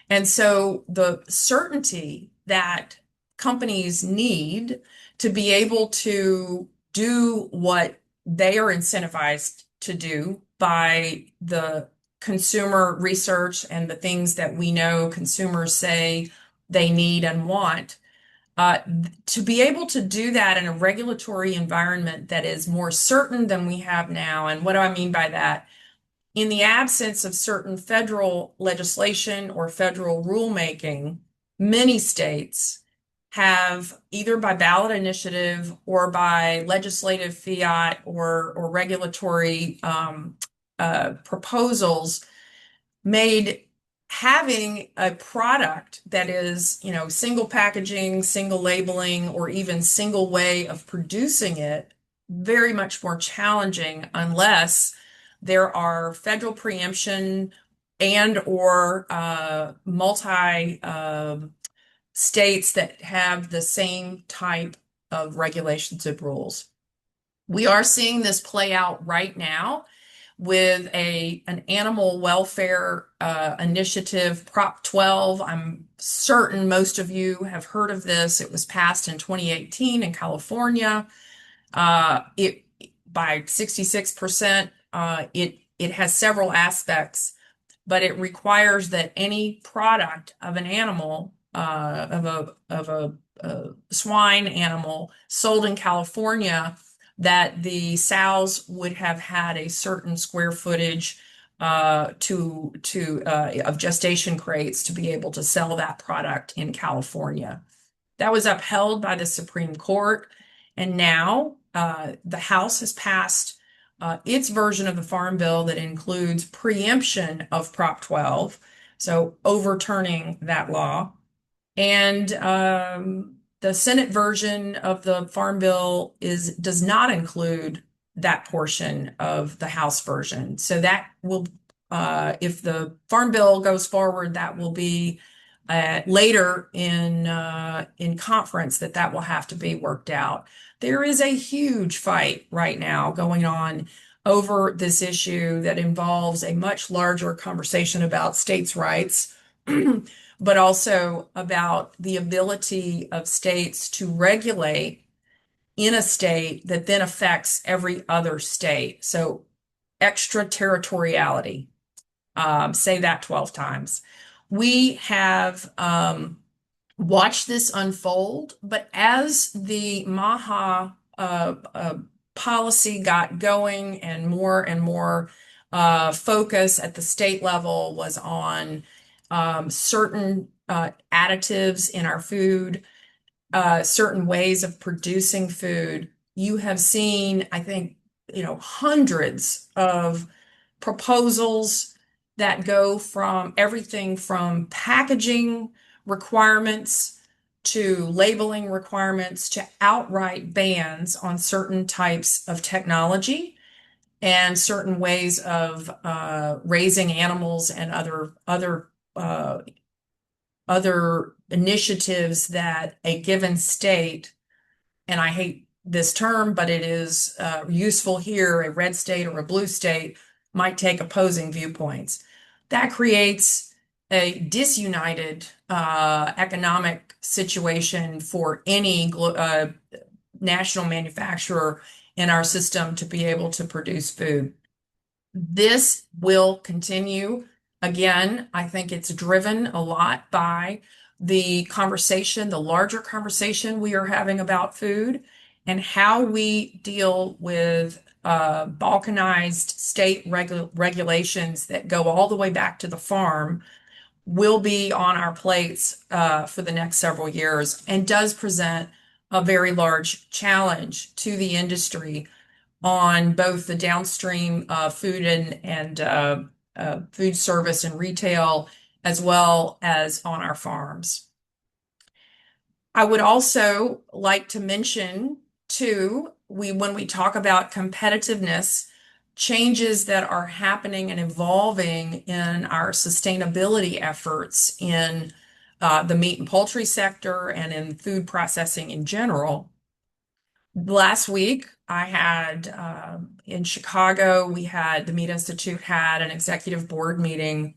And so the certainty that companies need to be able to do what they are incentivized to do by the consumer research and the things that we know consumers say they need and want, to be able to do that in a regulatory environment that is more certain than we have now. And what do I mean by that? In the absence of certain federal legislation or federal rulemaking, many states have either by ballot initiative or by legislative fiat or regulatory proposals made having a product that is, single packaging, single labeling, or even single way of producing it very much more challenging unless there are federal preemption and or multi states that have the same type of regulations and rules. We are seeing this play out right now with an animal welfare initiative, Prop 12. I'm certain most of you have heard of this. It was passed in 2018 in California. It by 66%. It has several aspects, but it requires that any product of an animal, of a swine animal sold in California, that the sows would have had a certain square footage of gestation crates to be able to sell that product in California. That was upheld by the Supreme Court, and now the House has passed its version of the Farm Bill that includes preemption of Prop 12, so overturning that law. And the Senate version of the Farm Bill does not include that portion of the House version. So that will, if the Farm Bill goes forward, that will be later in conference that will have to be worked out. There is a huge fight right now going on over this issue that involves a much larger conversation about states' rights, but also about the ability of states to regulate in a state that then affects every other state. So extraterritoriality, say that 12 times. We have watched this unfold, but as the MAHA policy got going and more focus at the state level was on certain additives in our food, certain ways of producing food, you have seen, I think, hundreds of proposals that go from everything from packaging requirements to labeling requirements to outright bans on certain types of technology and certain ways of raising animals and other initiatives that a given state, and I hate this term, but it is useful here, a red state or a blue state might take opposing viewpoints. That creates a disunited economic situation for any national manufacturer in our system to be able to produce food. This will continue. Again, I think it's driven a lot by the conversation, the larger conversation we are having about food and how we deal with balkanized state regulations that go all the way back to the farm will be on our plates for the next several years and does present a very large challenge to the industry on both the downstream food and food service and retail, as well as on our farms. I would also like to mention, too, when we talk about competitiveness, changes that are happening and evolving in our sustainability efforts in the meat and poultry sector and in food processing in general. Last week, I had in Chicago, the Meat Institute had an executive board meeting.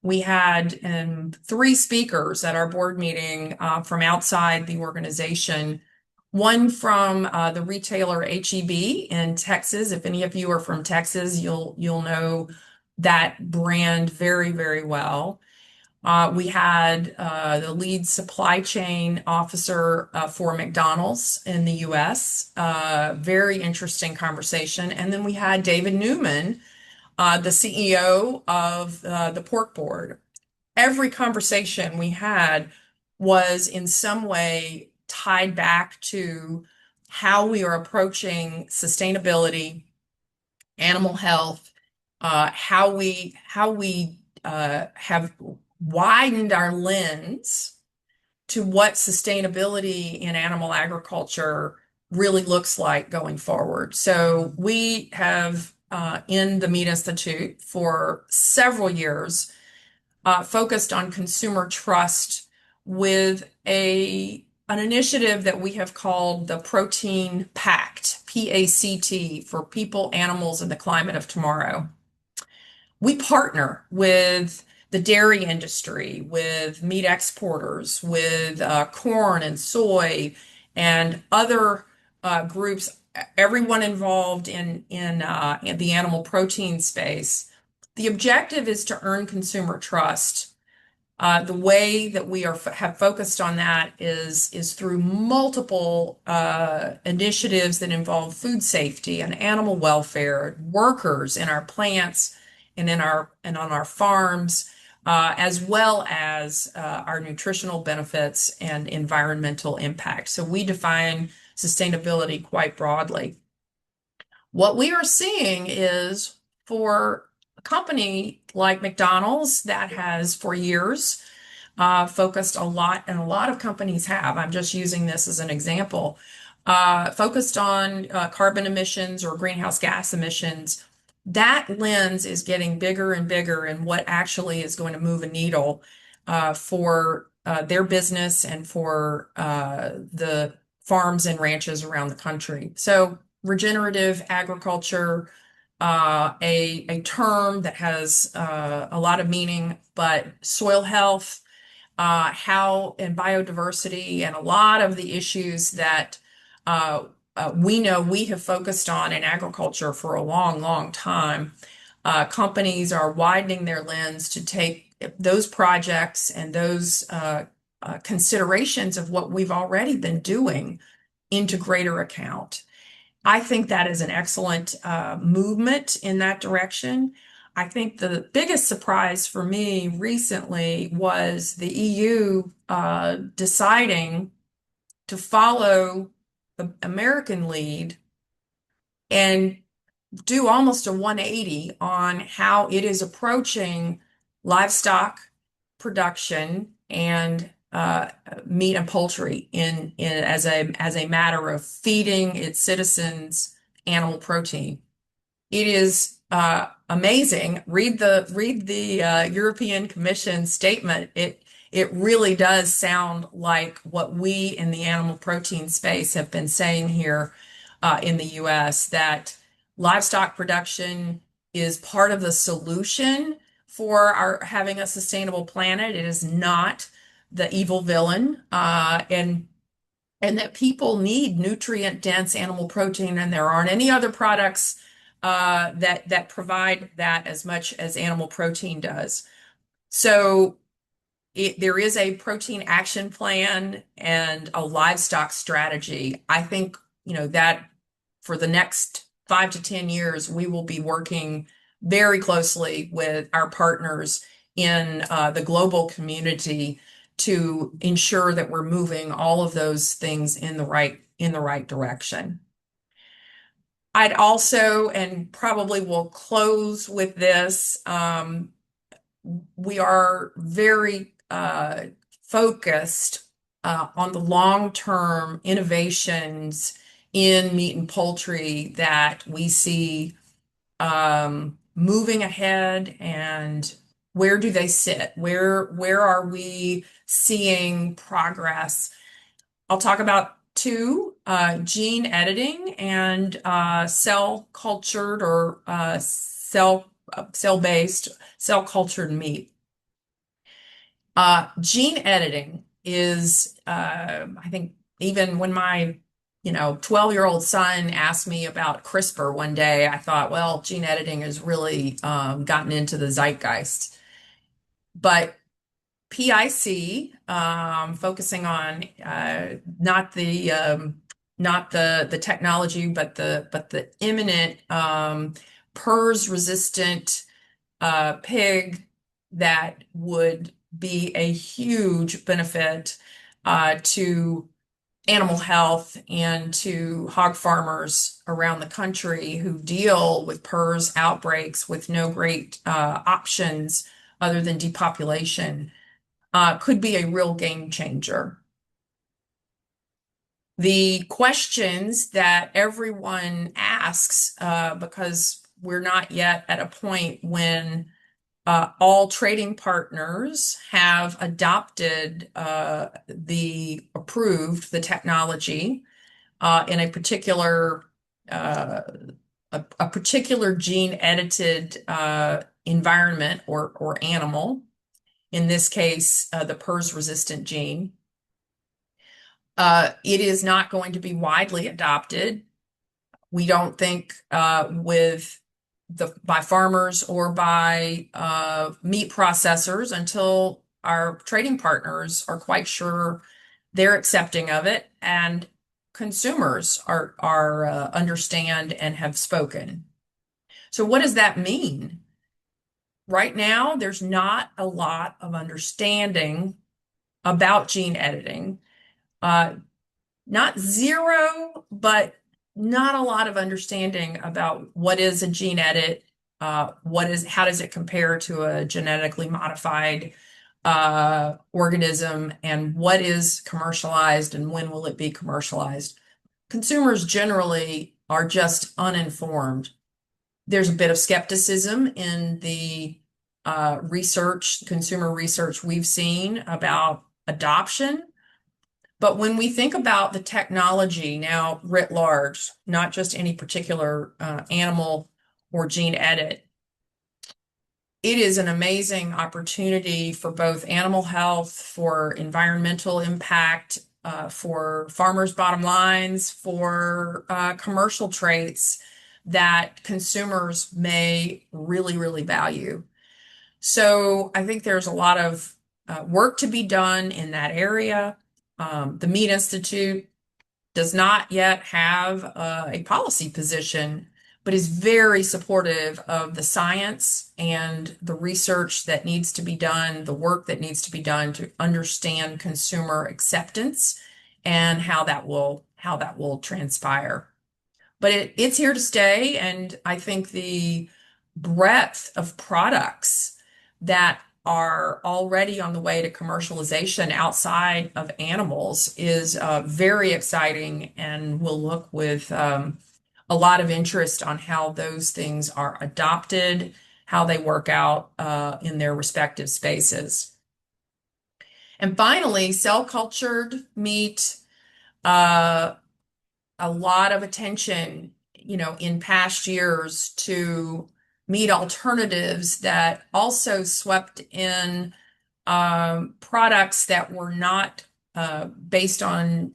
We had three speakers at our board meeting from outside the organization. One from the retailer HEB in Texas. If any of you are from Texas, you'll know that brand very, very well. We had the lead supply chain officer for McDonald's in the US. Very interesting conversation. And then we had David Newman, the CEO of the Pork Board. Every conversation we had was in some way tied back to how we are approaching sustainability, animal health, how we have widened our lens to what sustainability in animal agriculture really looks like going forward. So we have in the Meat Institute for several years focused on consumer trust with an initiative that we have called the Protein Pact, PACT, for people, animals, and the climate of tomorrow. We partner with the dairy industry, with meat exporters, with corn and soy and other groups, everyone involved in the animal protein space. The objective is to earn consumer trust. The way that we have focused on that is through multiple initiatives that involve food safety and animal welfare, workers in our plants and on our farms, as well as our nutritional benefits and environmental impact. So we define sustainability quite broadly. What we are seeing is for a company like McDonald's that has for years focused a lot, and a lot of companies have, I'm just using this as an example, focused on carbon emissions or greenhouse gas emissions. That lens is getting bigger and bigger, and what actually is going to move a needle for their business and for the farms and ranches around the country. So regenerative agriculture, a term that has a lot of meaning, but soil health, and biodiversity, and a lot of the issues that we know we have focused on in agriculture for a long, long time. Companies are widening their lens to take those projects and those considerations of what we've already been doing into greater account. I think that is an excellent movement in that direction. I think the biggest surprise for me recently was the EU deciding to follow the American lead and do almost a 180 on how it is approaching livestock production and meat and poultry as a matter of feeding its citizens animal protein. It is amazing. Read the European Commission statement. It really does sound like what we in the animal protein space have been saying here in the US, that livestock production is part of the solution for our having a sustainable planet. It is not the evil villain, and that people need nutrient-dense animal protein, and there aren't any other products that provide that as much as animal protein does. So there is a protein action plan and a livestock strategy. I think, that for the next 5 to 10 years, we will be working very closely with our partners in the global community to ensure that we're moving all of those things in the right direction. I'd also, and probably will close with this, we are very focused on the long-term innovations in meat and poultry that we see moving ahead and Where do they sit? Where are we seeing progress? I'll talk about two, gene editing and cell cultured or cell-based, cell cultured meat. Gene editing is, I think, even when my 12-year-old son asked me about CRISPR one day, I thought, well, gene editing has really gotten into the zeitgeist. But PIC, focusing on not the technology, but the imminent PRRS resistant pig that would be a huge benefit to animal health and to hog farmers around the country who deal with PRRS outbreaks with no great options other than depopulation, could be a real game changer. The questions that everyone asks, because we're not yet at a point when all trading partners have adopted approved the technology in a particular gene edited environment or animal. In this case, the PRRS resistant gene. It is not going to be widely adopted. We don't think by farmers or by meat processors until our trading partners are quite sure they're accepting of it and consumers are understand and have spoken. So what does that mean? Right now, there's not a lot of understanding about gene editing. Not zero, but not a lot of understanding about what is a gene edit, how does it compare to a genetically modified organism, and what is commercialized and when will it be commercialized. Consumers generally are just uninformed. There's a bit of skepticism in the consumer research we've seen about adoption. But when we think about the technology now writ large, not just any particular animal or gene edit, it is an amazing opportunity for both animal health, for environmental impact, for farmers' bottom lines, for commercial traits that consumers may really, really value. So I think there's a lot of work to be done in that area. The Meat Institute does not yet have a policy position, but is very supportive of the science and the research that needs to be done, the work that needs to be done to understand consumer acceptance and how that will transpire. But it's here to stay, and I think the breadth of products that are already on the way to commercialization outside of animals is very exciting, and we'll look with a lot of interest on how those things are adopted, how they work out in their respective spaces. And finally, cell cultured meat. A lot of attention, in past years to meat alternatives that also swept in products that were not based on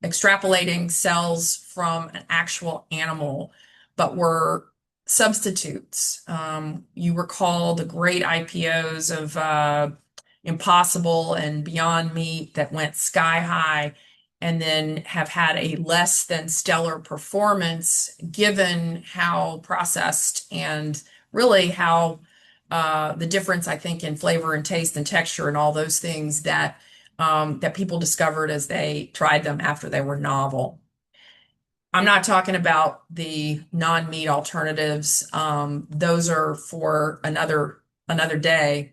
extrapolating cells from an actual animal, but were substitutes. You recall the great IPOs of Impossible and Beyond Meat that went sky high and then have had a less than stellar performance given how processed and really how the difference, I think, in flavor and taste and texture and all those things that people discovered as they tried them after they were novel. I'm not talking about the non-meat alternatives. Those are for another day.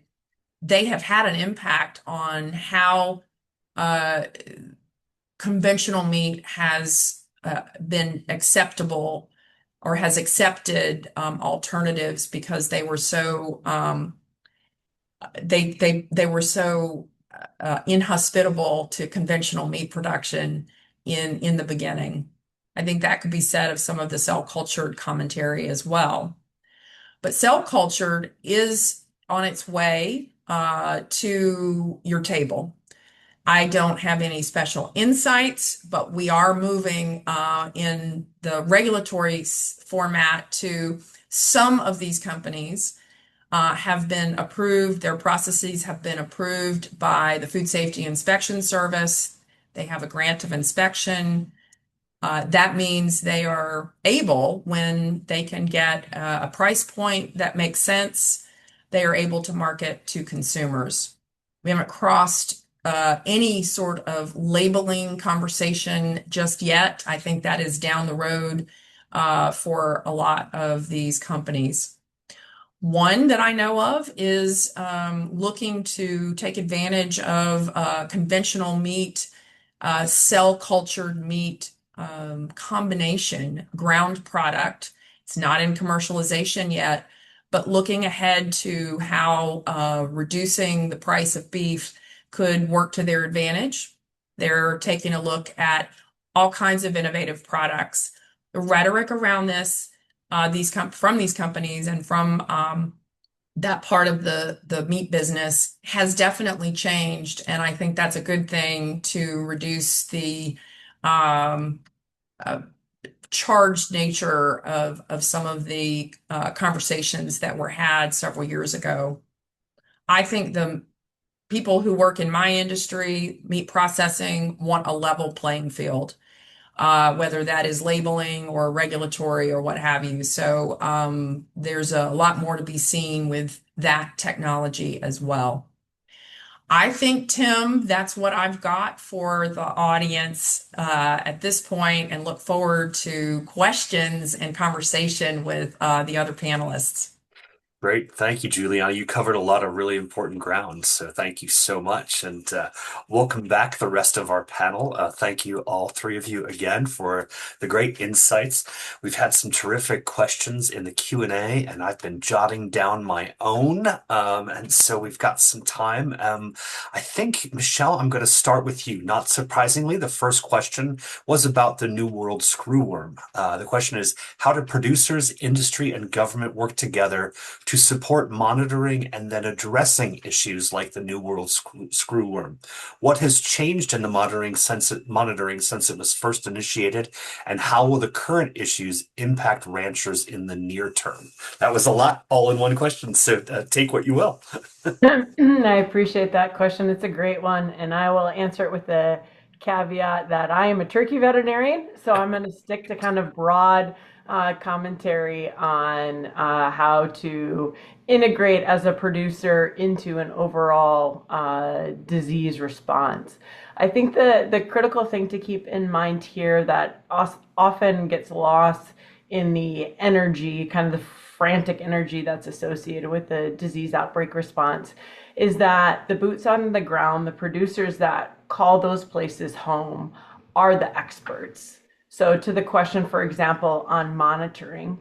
They have had an impact on how conventional meat has been acceptable or has accepted alternatives because they were so they were so inhospitable to conventional meat production in the beginning. I think that could be said of some of the cell cultured commentary as well. But cell cultured is on its way to your table. I don't have any special insights, but we are moving in the regulatory format to some of these companies have been approved. Their processes have been approved by the Food Safety Inspection Service. They have a grant of inspection. That means they are able, when they can get a price point that makes sense, they are able to market to consumers. We haven't crossed any sort of labeling conversation just yet. I think that is down the road for a lot of these companies. One that I know of is looking to take advantage of conventional meat, cell cultured meat combination ground product. It's not in commercialization yet, but looking ahead to how reducing the price of beef could work to their advantage. They're taking a look at all kinds of innovative products. The rhetoric around this, from these companies and from that part of the meat business has definitely changed, and I think that's a good thing to reduce the um, uh, charged nature of some of the conversations that were had several years ago. I think the people who work in my industry, meat processing, want a level playing field, whether that is labeling or regulatory or what have you. So there's a lot more to be seen with that technology as well. I think, Tim, that's what I've got for the audience at this point, and look forward to questions and conversation with the other panelists.
Great. Thank you, Juliana. You covered a lot of really important ground, so thank you so much. And welcome back, the rest of our panel. Thank you, all three of you, again, for the great insights. We've had some terrific questions in the Q&A, and I've been jotting down my own. And so we've got some time. I think, Michelle, I'm going to start with you. Not surprisingly, the first question was about the New World screwworm. The question is, how do producers, industry, and government work together to support monitoring and then addressing issues like the New World screwworm? What has changed in the monitoring since it was first initiated, and how will the current issues impact ranchers in the near term? That was a lot all in one question, so take what you will.
I appreciate that question. It's a great one, and I will answer it with the caveat that I am a turkey veterinarian, so I'm going to stick to kind of broad commentary on how to integrate as a producer into an overall disease response. I think the critical thing to keep in mind here that often gets lost in the energy, kind of the frantic energy that's associated with the disease outbreak response, is that the boots on the ground, the producers that call those places home, are the experts. So to the question, for example, on monitoring,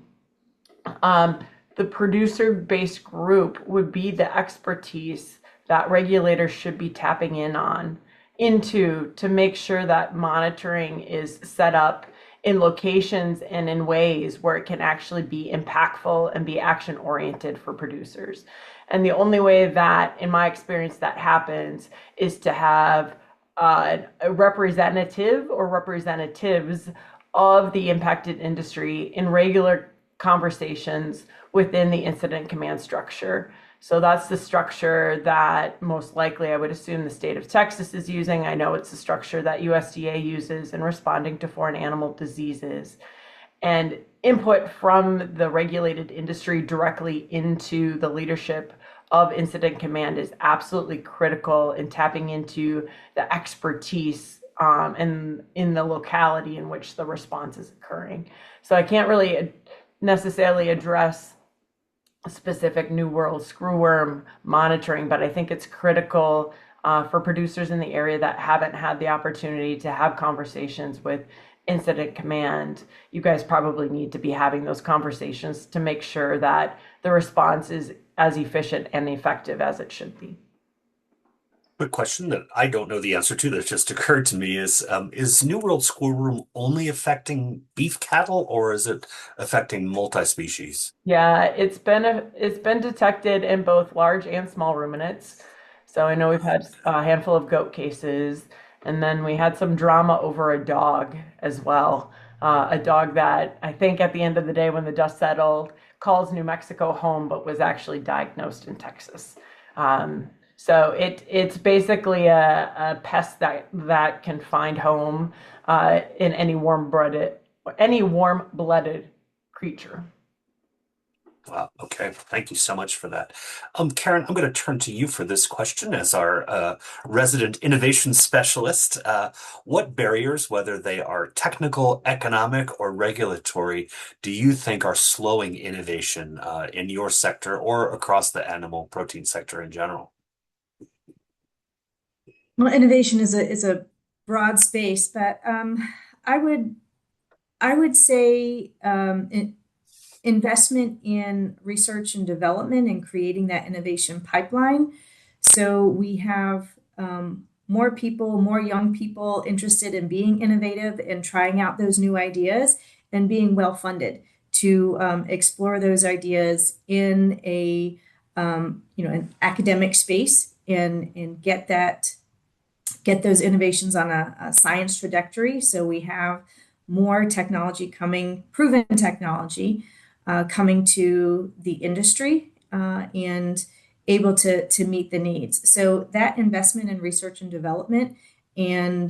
the producer-based group would be the expertise that regulators should be tapping into to make sure that monitoring is set up in locations and in ways where it can actually be impactful and be action oriented for producers. And the only way that, in my experience, that happens is to have a representative or representatives of the impacted industry in regular conversations within the incident command structure. So that's the structure that most likely I would assume the state of Texas is using. I know it's the structure that USDA uses in responding to foreign animal diseases. And input from the regulated industry directly into the leadership of incident command is absolutely critical in tapping into the expertise and in the locality in which the response is occurring. So I can't really necessarily address specific New World screwworm monitoring, but I think it's critical for producers in the area that haven't had the opportunity to have conversations with incident command, you guys probably need to be having those conversations to make sure that the response is as efficient and effective as it should be.
Quick question that I don't know the answer to that just occurred to me is New World schoolroom only affecting beef cattle or is it affecting multi-species?
Yeah, it's been detected in both large and small ruminants. So I know we've had a handful of goat cases, and then we had some drama over a dog as well. A dog that I think at the end of the day, when the dust settled, calls New Mexico home, but was actually diagnosed in Texas. So it's basically a pest that can find home in any warm-blooded creature.
Wow. Okay. Thank you so much for that. Karen, I'm going to turn to you for this question as our resident innovation specialist. What barriers, whether they are technical, economic, or regulatory, do you think are slowing innovation in your sector or across the animal protein sector in general?
Well, innovation is a broad space, but I would I would say investment in research and development and creating that innovation pipeline. So we have more people, more young people interested in being innovative and trying out those new ideas and being well funded to explore those ideas in a an academic space and get those innovations on a science trajectory. So we have more technology coming, proven technology coming to the industry and able to meet the needs. So that investment in research and development and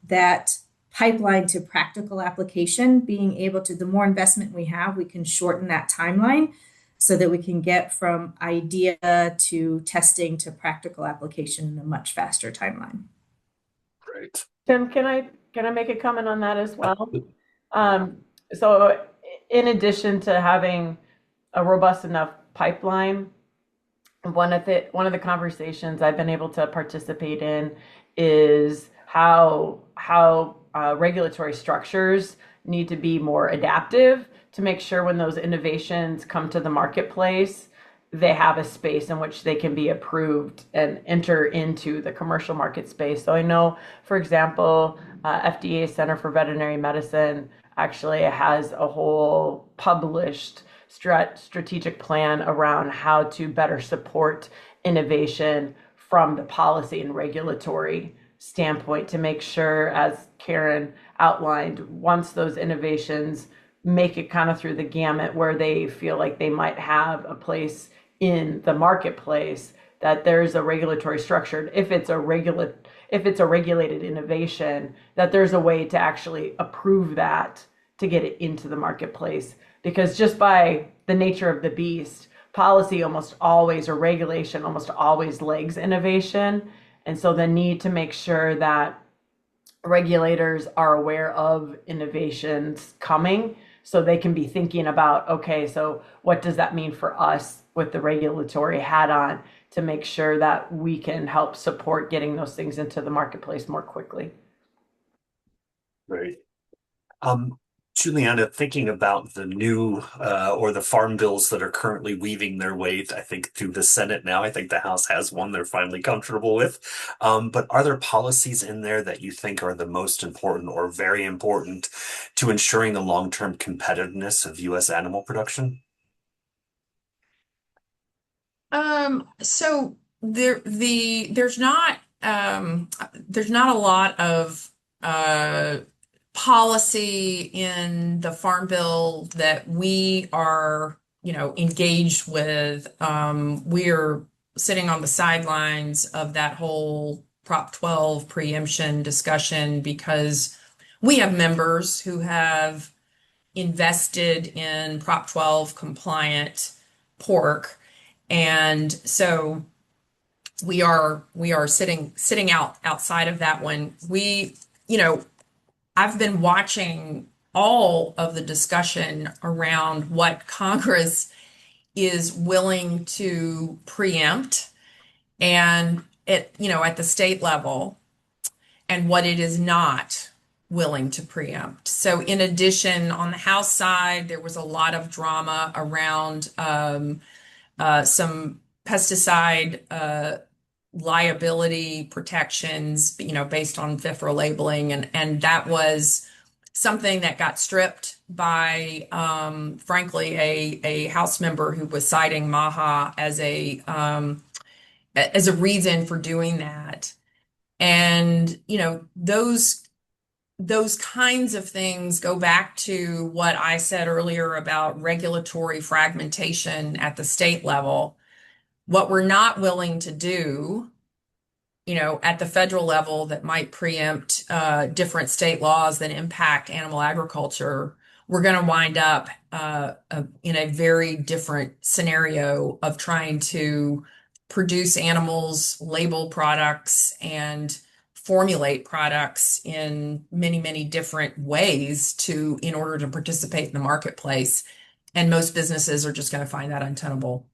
that pipeline to practical application, being able to, the more investment we have, we can shorten that timeline so that we can get from idea to testing to practical application in a much faster timeline.
Great.
Tim, can I make a comment on that as well? Um, so in addition to having a robust enough pipeline, one of the conversations I've been able to participate in is how regulatory structures need to be more adaptive to make sure when those innovations come to the marketplace, they have a space in which they can be approved and enter into the commercial market space. So I know, for example, FDA Center for Veterinary Medicine actually has a whole published strategic plan around how to better support innovation from the policy and regulatory standpoint to make sure, as Karen outlined, once those innovations make it kind of through the gamut where they feel like they might have a place in the marketplace, that there's a regulatory structure. If it's a regulated innovation, that there's a way to actually approve that to get it into the marketplace. Because just by the nature of the beast, policy almost always, or regulation almost always, lags innovation. And so the need to make sure that regulators are aware of innovations coming so they can be thinking about, okay, so what does that mean for us with the regulatory hat on to make sure that we can help support getting those things into the marketplace more quickly.
Great. Juliana, thinking about the new or the farm bills that are currently weaving their way, I think, through the Senate now. I think the House has one they're finally comfortable with. But are there policies in there that you think are the most important or very important to ensuring the long-term competitiveness of U.S. animal production?
So there's not a lot of policy in the farm bill that we are, engaged with. We're sitting on the sidelines of that whole Prop 12 preemption discussion because we have members who have invested in Prop 12 compliant pork. And so we are sitting outside of that one. I've been watching all of the discussion around what Congress is willing to preempt and at the state level and what it is not. willing to preempt. So, in addition, on the House side, there was a lot of drama around some pesticide liability protections, based on FIFRA labeling, and that was something that got stripped by, frankly, a House member who was citing MAHA as a reason for doing that. And those kinds of things go back to what I said earlier about regulatory fragmentation at the state level. What we're not willing to do, at the federal level that might preempt different state laws that impact animal agriculture, we're going to wind up in a very different scenario of trying to produce animals, label products, and formulate products in many, many different ways in order to participate in the marketplace. And most businesses are just going to find that untenable.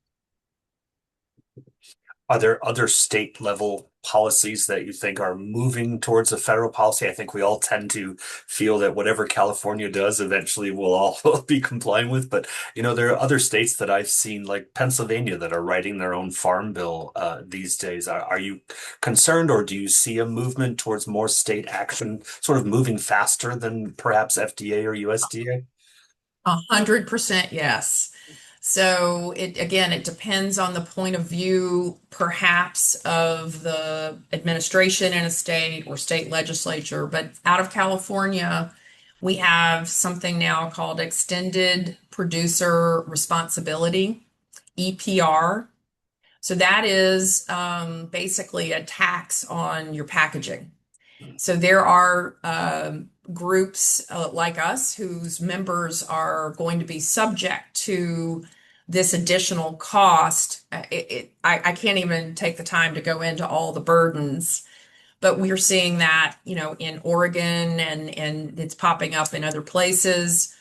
Are there other state level policies that you think are moving towards a federal policy? I think we all tend to feel that whatever California does, eventually we'll all be complying with. But there are other states that I've seen, like Pennsylvania, that are writing their own farm bill these days. Are you concerned, or do you see a movement towards more state action, sort of moving faster than perhaps FDA or USDA?
100% yes. So it depends on the point of view, perhaps, of the administration in a state or state legislature. But out of California, we have something now called Extended Producer Responsibility, EPR. So that is basically a tax on your packaging. So there are groups like us whose members are going to be subject to this additional cost. I can't even take the time to go into all the burdens, but we're seeing that, in Oregon, and it's popping up in other places.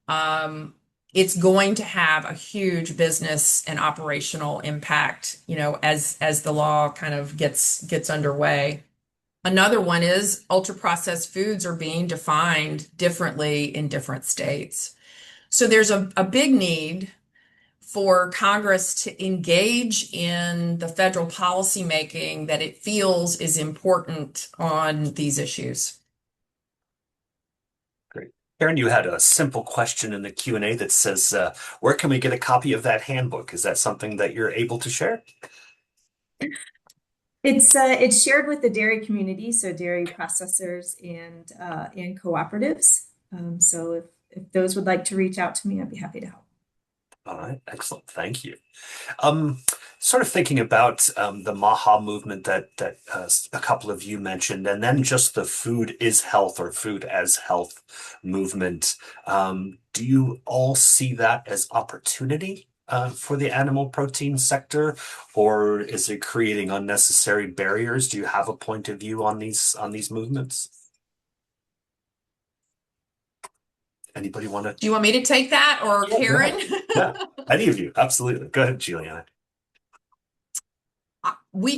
It's going to have a huge business and operational impact, as the law kind of gets underway. Another one is ultra processed foods are being defined differently in different states. So there's a big need for Congress to engage in the federal policy making that it feels is important on these issues.
Great. Karen, you had a simple question in the Q&A that says, where can we get a copy of that handbook? Is that something that you're able to share?
It's shared with the dairy community, so dairy processors and cooperatives. So if those would like to reach out to me, I'd be happy to help.
All right, excellent. Thank you. Sort of thinking about the MAHA movement that a couple of you mentioned, and then just the food is health or food as health movement. Do you all see that as opportunity for the animal protein sector, or is it creating unnecessary barriers? Do you have a point of view on these movements? Anybody want to?
Do you want me to take that, or Karen?
Yeah, any of you. Absolutely. Go ahead, Juliana.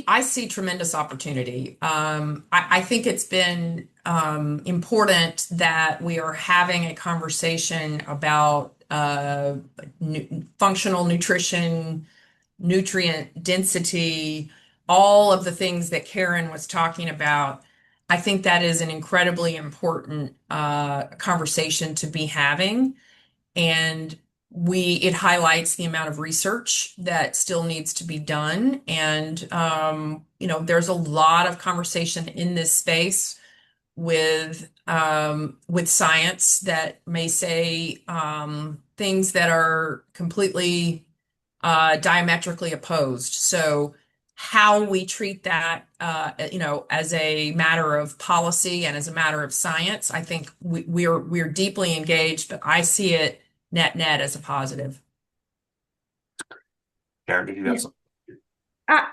I see tremendous opportunity. I think it's been important that we are having a conversation about functional nutrition, nutrient density, all of the things that Karen was talking about. I think that is an incredibly important conversation to be having. And it highlights the amount of research that still needs to be done. And, there's a lot of conversation in this space with science that may say things that are completely diametrically opposed. So how we treat that, as a matter of policy and as a matter of science, I think we're deeply engaged, but I see it net as a positive.
Karen, did you have something?
I'm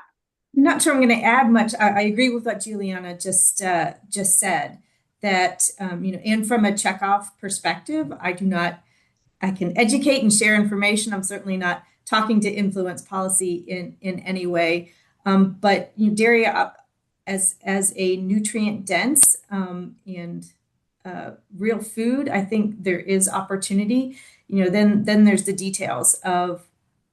not sure I'm going to add much. I agree with what Juliana just said, that and from a checkoff perspective, I can educate and share information. I'm certainly not talking to influence policy in any way. But dairy as a nutrient dense and real food, I think there is opportunity. Then there's the details of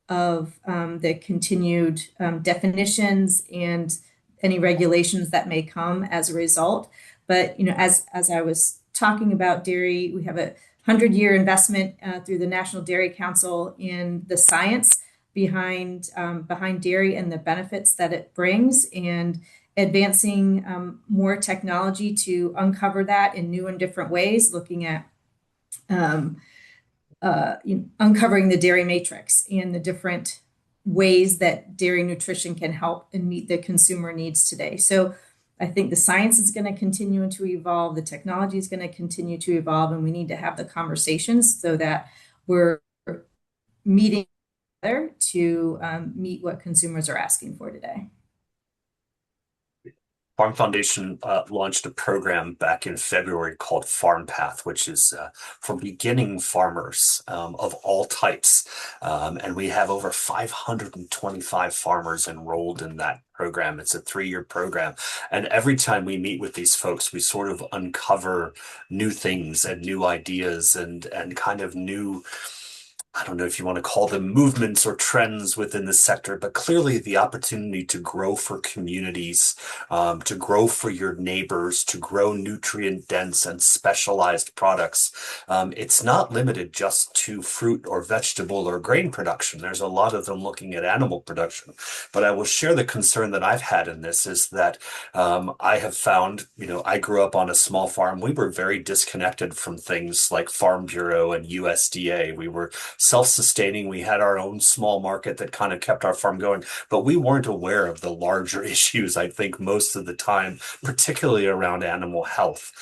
the continued definitions and any regulations that may come as a result. But as I was talking about dairy, we have a 100-year investment through the National Dairy Council in the science behind dairy and the benefits that it brings, and advancing more technology to uncover that in new and different ways, looking at uncovering the dairy matrix and the different ways that dairy nutrition can help and meet the consumer needs today. So I think the science is going to continue to evolve, the technology is going to continue to evolve, and we need to have the conversations so that we're meeting together to meet what consumers are asking for today.
Farm Foundation launched a program back in February called Farm Path, which is for beginning farmers of all types. And we have over 525 farmers enrolled in that program. It's a 3-year program. And every time we meet with these folks, we sort of uncover new things and new ideas and kind of new, I don't know if you want to call them movements or trends within the sector, but clearly the opportunity to grow for communities, to grow for your neighbors, to grow nutrient dense and specialized products. It's not limited just to fruit or vegetable or grain production. There's a lot of them looking at animal production. But I will share the concern that I've had in this is that I have found, I grew up on a small farm. We were very disconnected from things like Farm Bureau and USDA. We were self-sustaining. We had our own small market that kind of kept our farm going, but we weren't aware of the larger issues, I think, most of the time, particularly around animal health.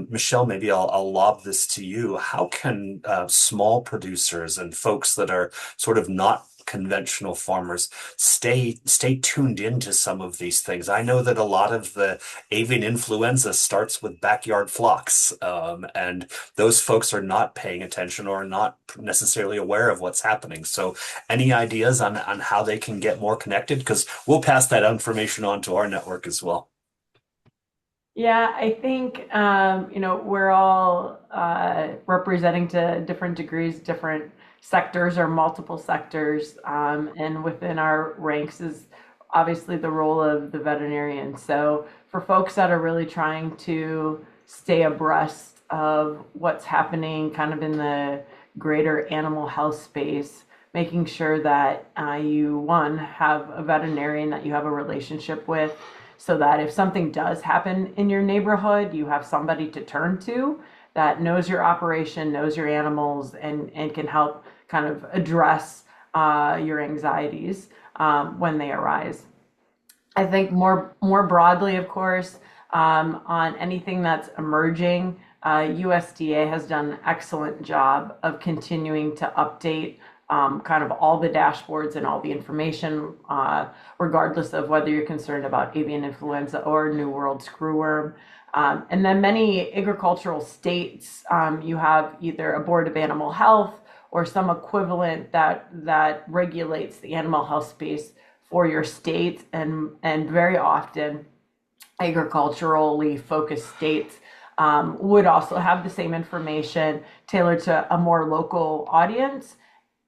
Michelle, maybe I'll lob this to you. How can small producers and folks that are sort of not conventional farmers stay tuned into some of these things? I know that a lot of the avian influenza starts with backyard flocks, and those folks are not paying attention or not necessarily aware of what's happening. So any ideas on how they can get more connected? Because we'll pass that information on to our network as well.
Yeah, I think we're all representing to different degrees, different sectors or multiple sectors, and within our ranks is obviously the role of the veterinarian. So for folks that are really trying to stay abreast of what's happening kind of in the greater animal health space, making sure that you, one, have a veterinarian that you have a relationship with, so that if something does happen in your neighborhood, you have somebody to turn to that knows your operation, knows your animals, and can help kind of address your anxieties when they arise. I think more broadly, of course, on anything that's emerging, USDA has done an excellent job of continuing to update kind of all the dashboards and all the information, regardless of whether you're concerned about avian influenza or New World screwworm. And then many agricultural states, you have either a Board of Animal Health or some equivalent that regulates the animal health space for your state, and very often agriculturally focused states would also have the same information tailored to a more local audience,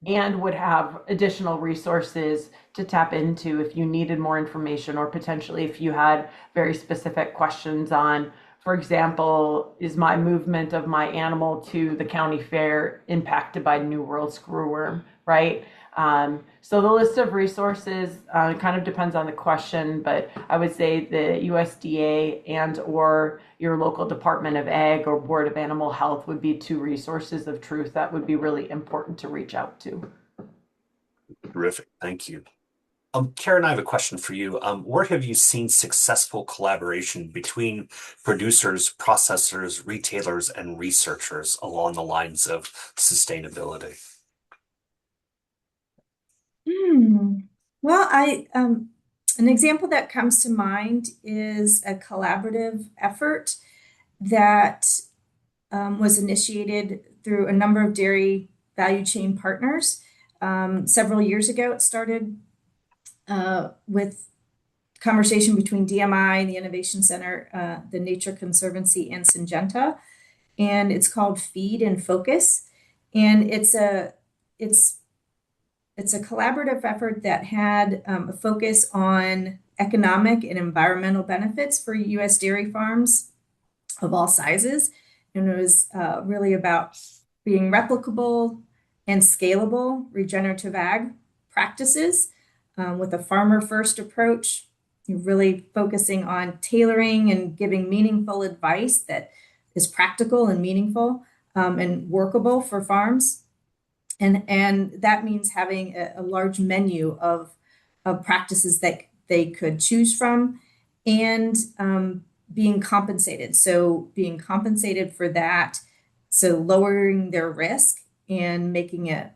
and would have additional resources to tap into if you needed more information, or potentially if you had very specific questions on, for example, is my movement of my animal to the county fair impacted by New World screwworm, right? So the list of resources kind of depends on the question, but I would say the USDA and or your local Department of Ag or Board of Animal Health would be 2 resources of truth that would be really important to reach out to.
Terrific. Thank you. Karen, I have a question for you. Where have you seen successful collaboration between producers, processors, retailers, and researchers along the lines of sustainability?
Well, an example that comes to mind is a collaborative effort that was initiated through a number of dairy value chain partners. Several years ago, it started with conversation between DMI, the Innovation Center, the Nature Conservancy, and Syngenta. and it's called Feed and Focus. And it's a collaborative effort that had a focus on economic and environmental benefits for U.S. dairy farms of all sizes. And it was really about being replicable and scalable regenerative ag practices with a farmer first approach, really focusing on tailoring and giving meaningful advice that is practical and meaningful and workable for farms. And that means having a large menu of practices that they could choose from, and being compensated. So being compensated for that, so lowering their risk and making it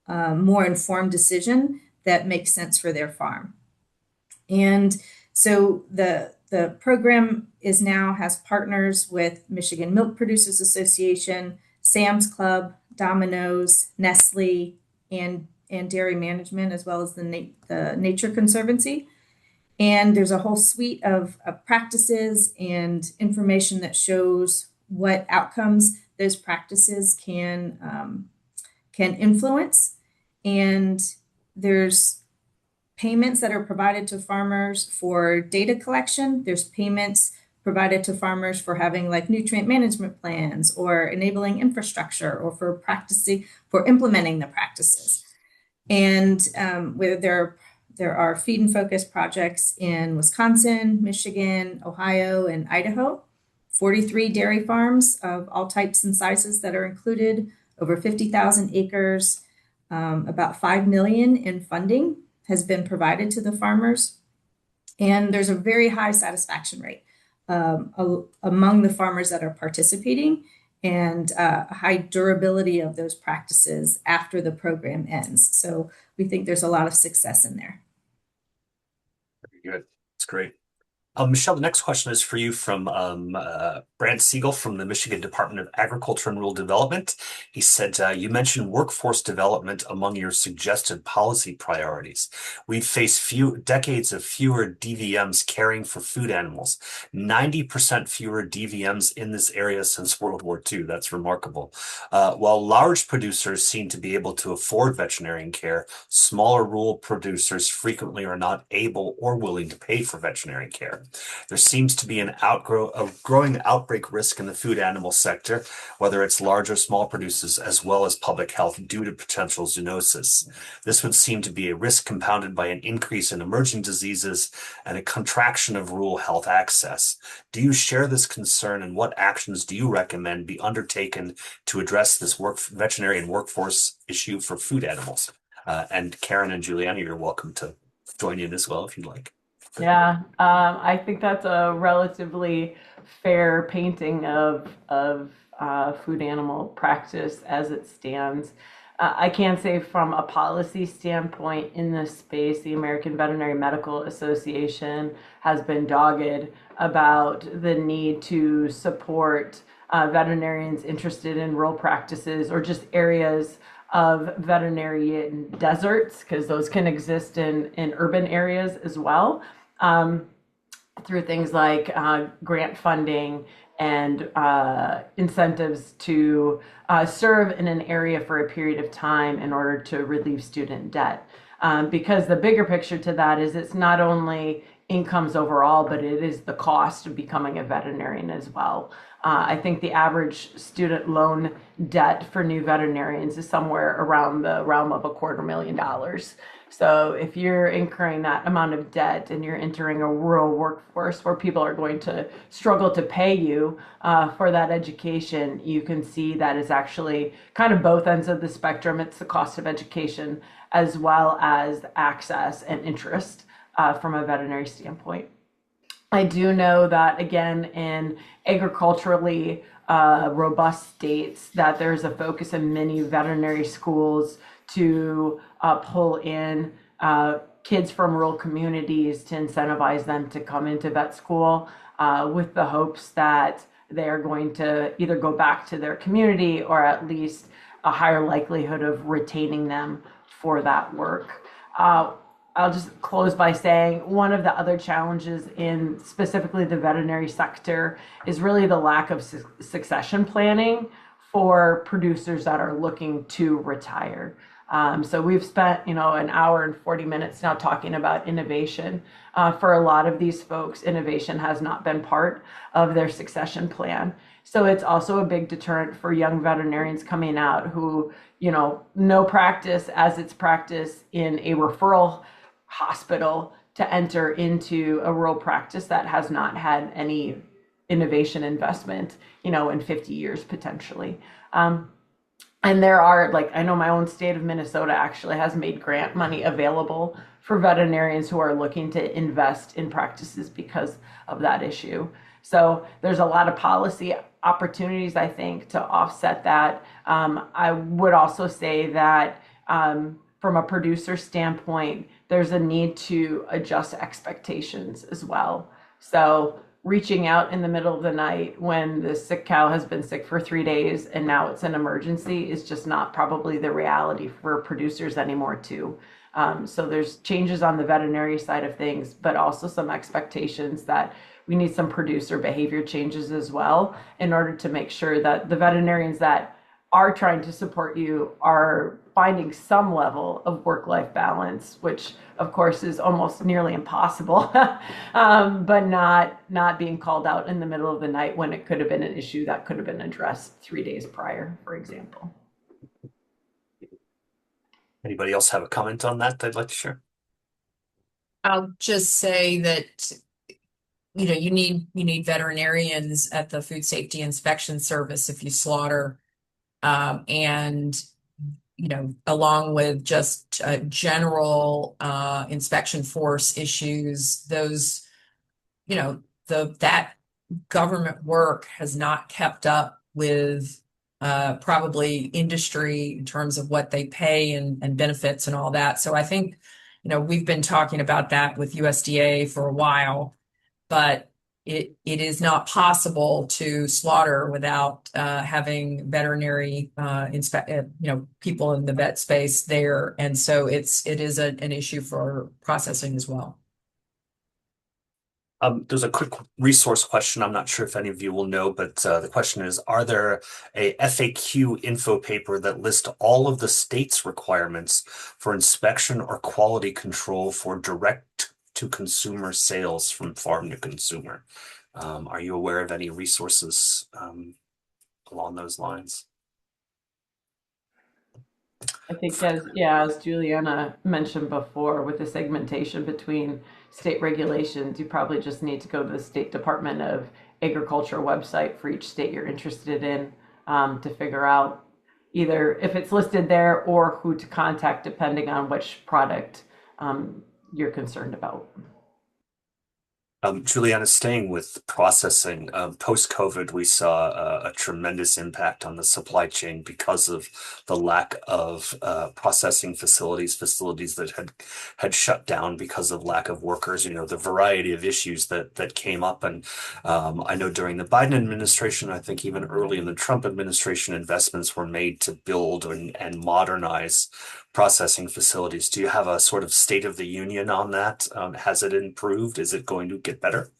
a more informed decision that makes sense for their farm. And so the program has partners with Michigan Milk Producers Association, Sam's Club, Domino's, Nestle, and Dairy Management, as well as the Nature Conservancy. And there's a whole suite of practices and information that shows what outcomes those practices can influence. And there's payments that are provided to farmers for data collection. There's payments provided to farmers for having like nutrient management plans or enabling infrastructure, or for implementing the practices. And where there are feed and focus projects in Wisconsin, Michigan, Ohio, and Idaho. 43 dairy farms of all types and sizes that are included, over 50,000 acres, about $5 million in funding has been provided to the farmers. And there's a very high satisfaction rate among the farmers that are participating, and a high durability of those practices after the program ends. So we think there's a lot of success in there.
Very good. That's great. Michelle, the next question is for you from Brad Siegel from the Michigan Department of Agriculture and Rural Development. He said, you mentioned workforce development among your suggested policy priorities. We've faced decades of fewer DVMs caring for food animals, 90% fewer DVMs in this area since World War II. That's remarkable. While large producers seem to be able to afford veterinarian care, smaller rural producers frequently are not able or willing to pay for veterinarian care. There seems to be a growing outbreak risk in the food animal sector, whether it's large or small producers, as well as public health due to potential zoonosis. This would seem to be a risk compounded by an increase in emerging diseases and a contraction of rural health access. Do you share this concern, and what actions do you recommend be undertaken to address this veterinarian workforce issue for food animals? And Karen and Juliana, you're welcome to join in as well if you'd like.
Yeah, I think that's a relatively fair painting of food animal practice as it stands. I can say from a policy standpoint in this space, the American Veterinary Medical Association has been dogged about the need to support veterinarians interested in rural practices, or just areas of veterinarian deserts, because those can exist in urban areas as well, through things like grant funding and incentives to serve in an area for a period of time in order to relieve student debt. Because the bigger picture to that is it's not only incomes overall, but it is the cost of becoming a veterinarian as well. I think the average student loan debt for new veterinarians is somewhere around the realm of $250,000. So if you're incurring that amount of debt and you're entering a rural workforce where people are going to struggle to pay you for that education, you can see that it's actually kind of both ends of the spectrum. It's the cost of education as well as access and interest from a veterinary standpoint. I do know that, again, in agriculturally robust states, that there's a focus in many veterinary schools to pull in kids from rural communities to incentivize them to come into vet school with the hopes that they are going to either go back to their community or at least a higher likelihood of retaining them for that work. I'll just close by saying one of the other challenges in specifically the veterinary sector is really the lack of succession planning for producers that are looking to retire. So we've spent, an hour and 40 minutes now talking about innovation. For a lot of these folks, innovation has not been part of their succession plan. So it's also a big deterrent for young veterinarians coming out who, know practice as it's practice in a referral hospital to enter into a rural practice that has not had any innovation investment, in 50 years potentially. And there are, like, I know my own state of Minnesota actually has made grant money available for veterinarians who are looking to invest in practices because of that issue. So there's a lot of policy opportunities, I think, to offset that. I would also say that from a producer standpoint, there's a need to adjust expectations as well. So reaching out in the middle of the night when the sick cow has been sick for 3 days and now it's an emergency is just not probably the reality for producers anymore too. So there's changes on the veterinary side of things, but also some expectations that we need some producer behavior changes as well in order to make sure that the veterinarians that are trying to support you are finding some level of work-life balance, which of course is almost nearly impossible, but not being called out in the middle of the night when it could have been an issue that could have been addressed 3 days prior, for example.
Anybody else have a comment on that they'd like to share?
I'll just say that you need veterinarians at the Food Safety Inspection Service if you slaughter, and along with just general inspection force issues, those that government work has not kept up with probably industry in terms of what they pay and benefits and all that. So I think we've been talking about that with USDA for a while, but it is not possible to slaughter without having veterinary people in the vet space there, and so it is an issue for processing as well.
There's a quick resource question. I'm not sure if any of you will know, but the question is, are there a FAQ info paper that lists all of the state's requirements for inspection or quality control for direct to consumer sales from farm to consumer? Are you aware of any resources along those lines?
I think as Juliana mentioned before, with the segmentation between state regulations, you probably just need to go to the State Department of Agriculture website for each state you're interested in to figure out either if it's listed there or who to contact depending on which product you're concerned about.
Juliana, staying with processing, post-COVID, we saw a tremendous impact on the supply chain because of the lack of processing facilities that had shut down because of lack of workers. The variety of issues that came up, and I know during the Biden administration, I think even early in the Trump administration, investments were made to build and modernize processing facilities. Do you have a sort of state of the union on that? Has it improved? Is it going to get better?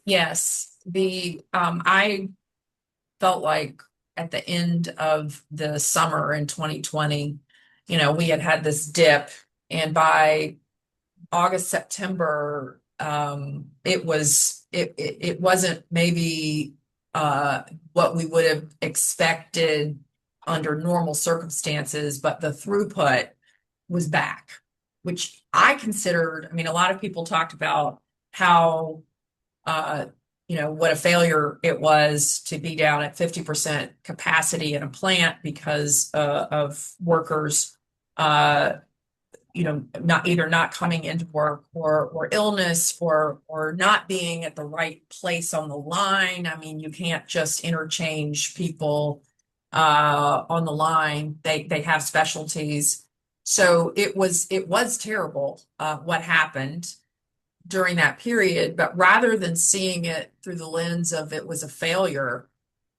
Yes, I felt like at the end of the summer in 2020, we had this dip, and by August, September, it wasn't maybe what we would have expected under normal circumstances, but the throughput was back, which I considered. I mean, a lot of people talked about how what a failure it was to be down at 50% capacity in a plant because of workers not coming into work or illness or not being at the right place on the line. I mean, you can't just interchange people on the line. They have specialties. So it was terrible what happened during that period. But rather than seeing it through the lens of it was a failure,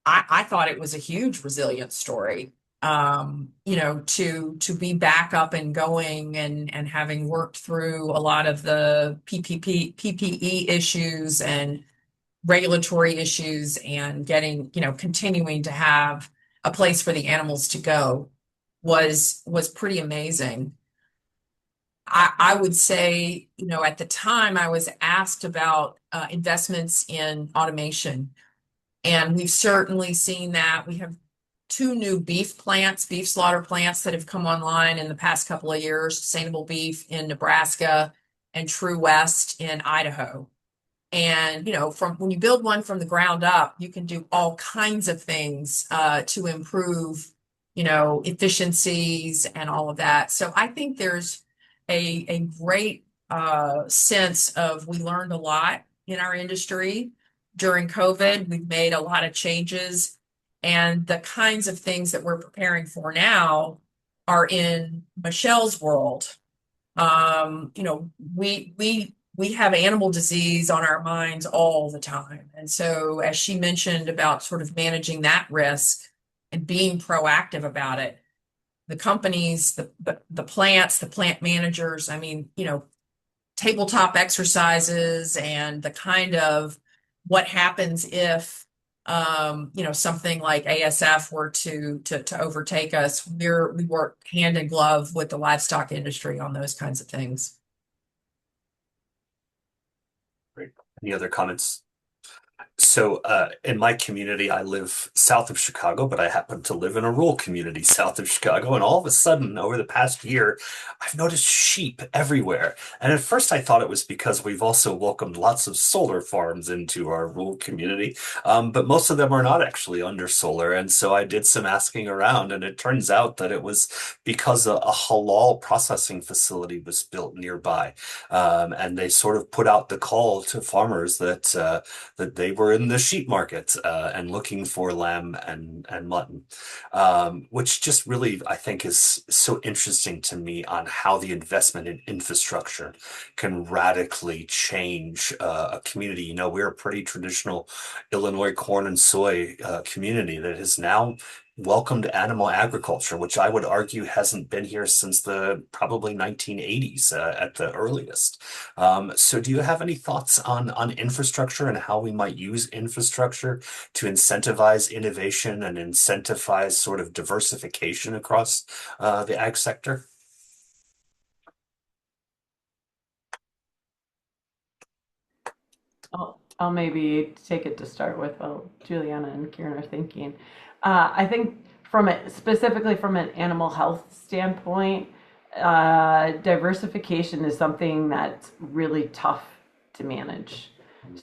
I thought it was a huge resilience story. to be back up and going and having worked through a lot of the PPE issues and regulatory issues and getting, continuing to have a place for the animals to go was pretty amazing. I would say, at the time I was asked about investments in automation, and we've certainly seen that. We have two new beef slaughter plants that have come online in the past couple of years, Sustainable Beef in Nebraska and True West in Idaho. And, from when you build one from the ground up, you can do all kinds of things to improve, efficiencies and all of that. So I think there's a great sense of we learned a lot in our industry during COVID. We've made a lot of changes, and the kinds of things that we're preparing for now are in Michelle's world. We have animal disease on our minds all the time. And so, as she mentioned about sort of managing that risk and being proactive about it, the companies, the plants, the plant managers, I mean, tabletop exercises and the kind of what happens if something like ASF were to overtake us. We work hand in glove with the livestock industry on those kinds of things.
Great. Any other comments? So in my community, I live south of Chicago, but I happen to live in a rural community south of Chicago. And all of a sudden, over the past year, I've noticed sheep everywhere. And at first, I thought it was because we've also welcomed lots of solar farms into our rural community. But most of them are not actually under solar. And so I did some asking around, and it turns out that it was because a halal processing facility was built nearby. And they sort of put out the call to farmers that they were in the sheep market and looking for lamb and mutton, which just really, I think, is so interesting to me on how the investment in infrastructure can radically change a community. We're a pretty traditional Illinois corn and soy community that has now welcomed animal agriculture, which I would argue hasn't been here since the probably 1980s at the earliest. So do you have any thoughts on infrastructure and how we might use infrastructure to incentivize innovation and incentivize sort of diversification across the ag sector?
I'll maybe take it to start with while Juliana and Kieran are thinking. I think specifically from an animal health standpoint, diversification is something that's really tough to manage.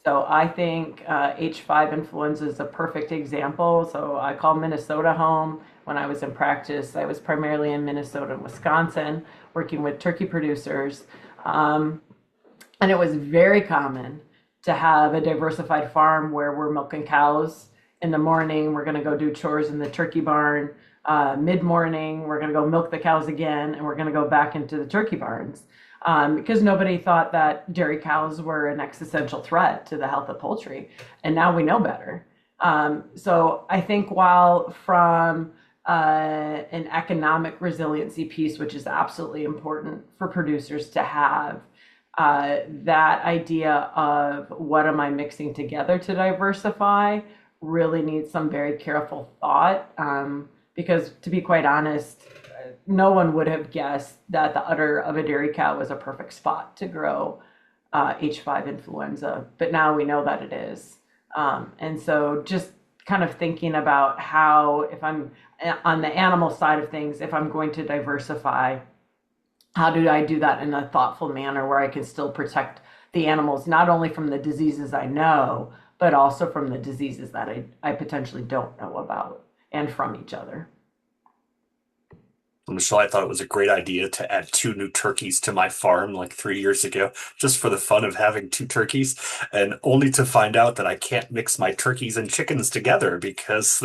So I think H5 influenza is a perfect example. So I call Minnesota home. When I was in practice, I was primarily in Minnesota and Wisconsin, working with turkey producers. And it was very common to have a diversified farm where we're milking cows in the morning. We're going to go do chores in the turkey barn. Mid-morning, we're going to go milk the cows again, and we're going to go back into the turkey barns because nobody thought that dairy cows were an existential threat to the health of poultry. And now we know better. So I think while from an economic resiliency piece, which is absolutely important for producers to have, that idea of what am I mixing together to diversify really needs some very careful thought. Because to be quite honest, no one would have guessed that the udder of a dairy cow was a perfect spot to grow H5 influenza, but now we know that it is. And so just kind of thinking about how, if I'm on the animal side of things, if I'm going to diversify, how do I do that in a thoughtful manner where I can still protect the animals, not only from the diseases I know, but also from the diseases that I potentially don't know about and from each other.
Michelle, I thought it was a great idea to add two new turkeys to my farm like 3 years ago, just for the fun of having two turkeys, and only to find out that I can't mix my turkeys and chickens together because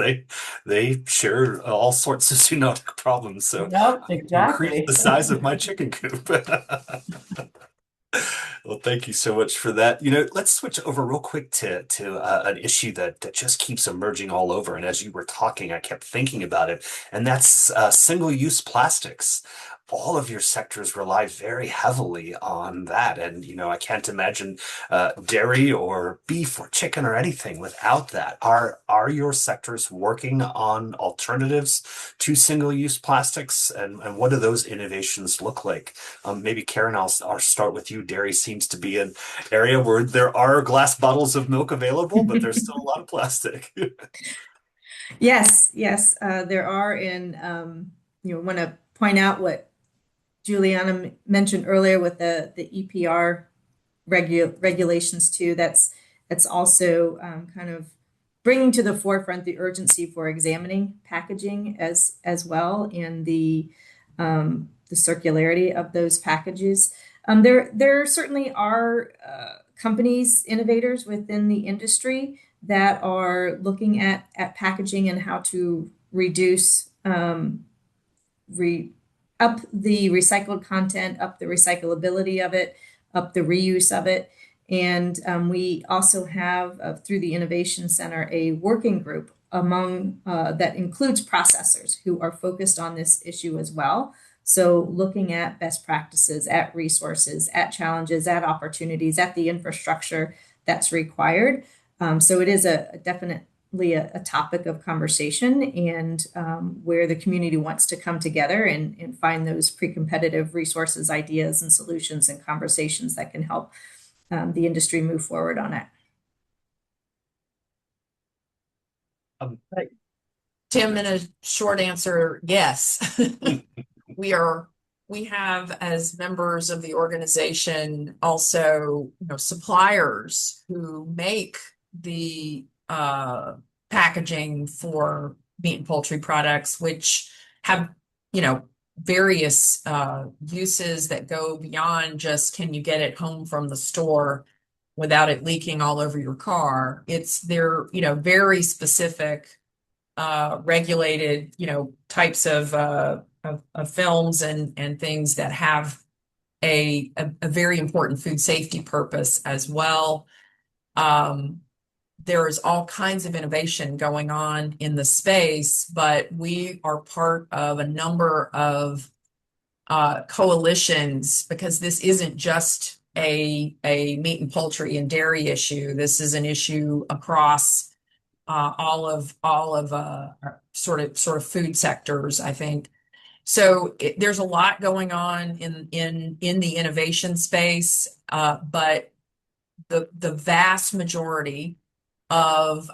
they share all sorts of zoonotic problems. So
Yep,
increase
exactly.
the size of my chicken coop. Well, thank you so much for that. Let's switch over real quick to an issue that just keeps emerging all over. And as you were talking, I kept thinking about it, and that's single-use plastics. All of your sectors rely very heavily on that, and I can't imagine dairy or beef or chicken or anything without that. Are your sectors working on alternatives to single-use plastics, and what do those innovations look like? Maybe Karen, I'll start with you. Dairy seems to be an area where there are glass bottles of milk available, but there's still a lot of plastic.
Yes, yes, there are, and want to point out what Juliana mentioned earlier with the EPR regulations too. That's also kind of bringing to the forefront the urgency for examining packaging as well, and the circularity of those packages. There certainly are companies, innovators within the industry that are looking at packaging and how to reduce up the recycled content, up the recyclability of it, up the reuse of it. And we also have, through the Innovation Center, a working group among that includes processors who are focused on this issue as well. So looking at best practices, at resources, at challenges, at opportunities, at the infrastructure that's required. So it is definitely a topic of conversation, and where the community wants to come together and find those pre-competitive resources, ideas, and solutions and conversations that can help the industry move forward on it.
Tim, in a short answer, yes. We have, as members of the organization, also, suppliers who make the packaging for meat and poultry products, which have, various uses that go beyond just can you get it home from the store without it leaking all over your car. They're, very specific regulated, types of films and things that have a very important food safety purpose as well. There is all kinds of innovation going on in the space, but we are part of a number of coalitions, because this isn't just a meat and poultry and dairy issue. This is an issue across all of sort of food sectors, I think. So there's a lot going on in the innovation space, but the vast majority of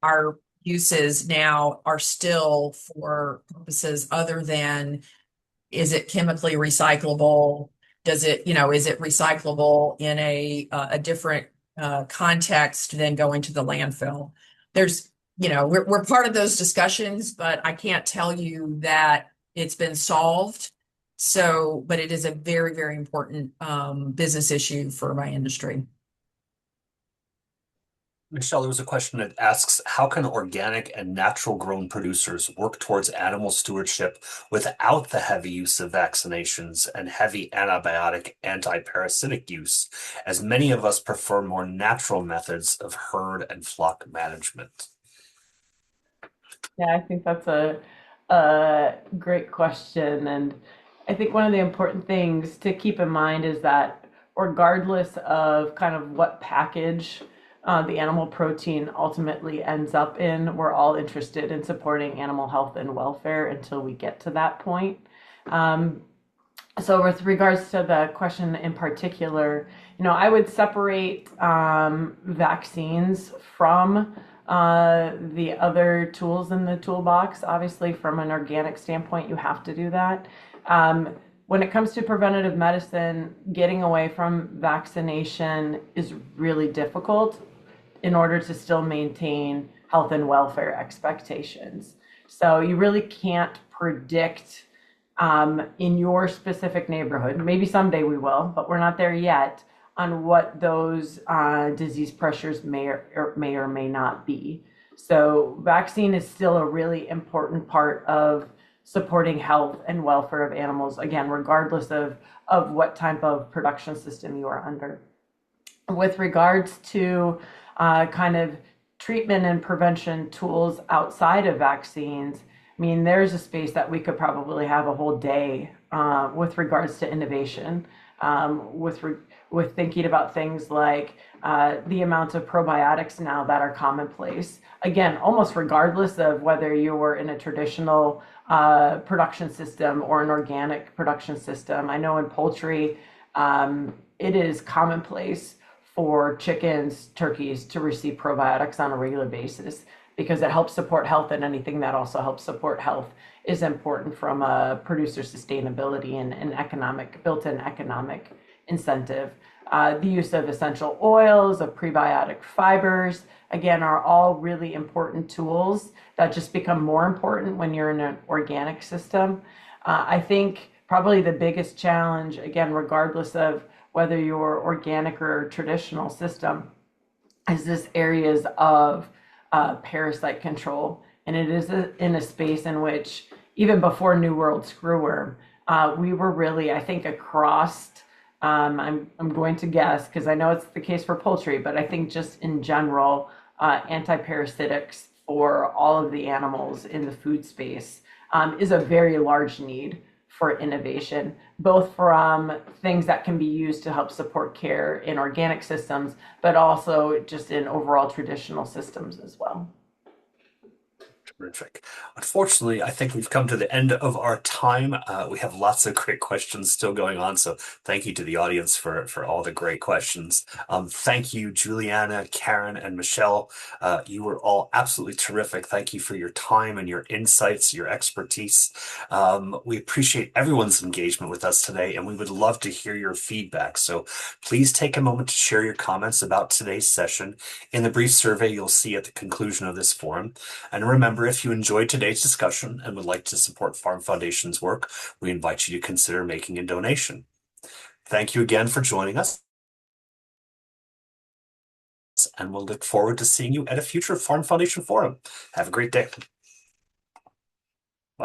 our uses now are still for purposes other than, is it chemically recyclable? Does it, is it recyclable in a different context than going to the landfill? There's, we're part of those discussions, but I can't tell you that it's been solved. So, but it is a very, very important business issue for my industry.
Michelle, there was a question that asks, how can organic and natural grown producers work towards animal stewardship without the heavy use of vaccinations and heavy antibiotic anti-parasitic use, as many of us prefer more natural methods of herd and flock management?
Yeah, I think that's a great question. And I think one of the important things to keep in mind is that regardless of kind of what package the animal protein ultimately ends up in, we're all interested in supporting animal health and welfare until we get to that point. So with regards to the question in particular, I would separate vaccines from the other tools in the toolbox. Obviously, from an organic standpoint, you have to do that. When it comes to preventative medicine, getting away from vaccination is really difficult in order to still maintain health and welfare expectations. So you really can't predict in your specific neighborhood. Maybe someday we will, but we're not there yet, on what those disease pressures may or may not be. So vaccine is still a really important part of supporting health and welfare of animals, again, regardless of what type of production system you are under. With regards to kind of treatment and prevention tools outside of vaccines, I mean, there's a space that we could probably have a whole day with regards to innovation, with thinking about things like the amount of probiotics now that are commonplace. Again, almost regardless of whether you were in a traditional production system or an organic production system. I know in poultry, it is commonplace for chickens, turkeys to receive probiotics on a regular basis because it helps support health, and anything that also helps support health is important from a producer sustainability and economic built-in economic incentive. The use of essential oils, of prebiotic fibers, again, are all really important tools that just become more important when you're in an organic system. I think probably the biggest challenge, again, regardless of whether you're organic or traditional system, is this areas of parasite control. And it is in a space in which, even before New World screwworm, we were really, I think, across, I'm going to guess, because I know it's the case for poultry, but I think just in general, anti-parasitics for all of the animals in the food space is a very large need for innovation, both from things that can be used to help support care in organic systems, but also just in overall traditional systems as well.
Terrific. Unfortunately, I think we've come to the end of our time. We have lots of great questions still going on, so thank you to the audience for all the great questions. Thank you, Juliana, Karen, and Michelle. You were all absolutely terrific. Thank you for your time and your insights, your expertise. We appreciate everyone's engagement with us today, and we would love to hear your feedback. So please take a moment to share your comments about today's session in the brief survey you'll see at the conclusion of this forum. And remember, if you enjoyed today's discussion and would like to support Farm Foundation's work, we invite you to consider making a donation. Thank you again for joining us, and we'll look forward to seeing you at a future Farm Foundation forum. Have a great day.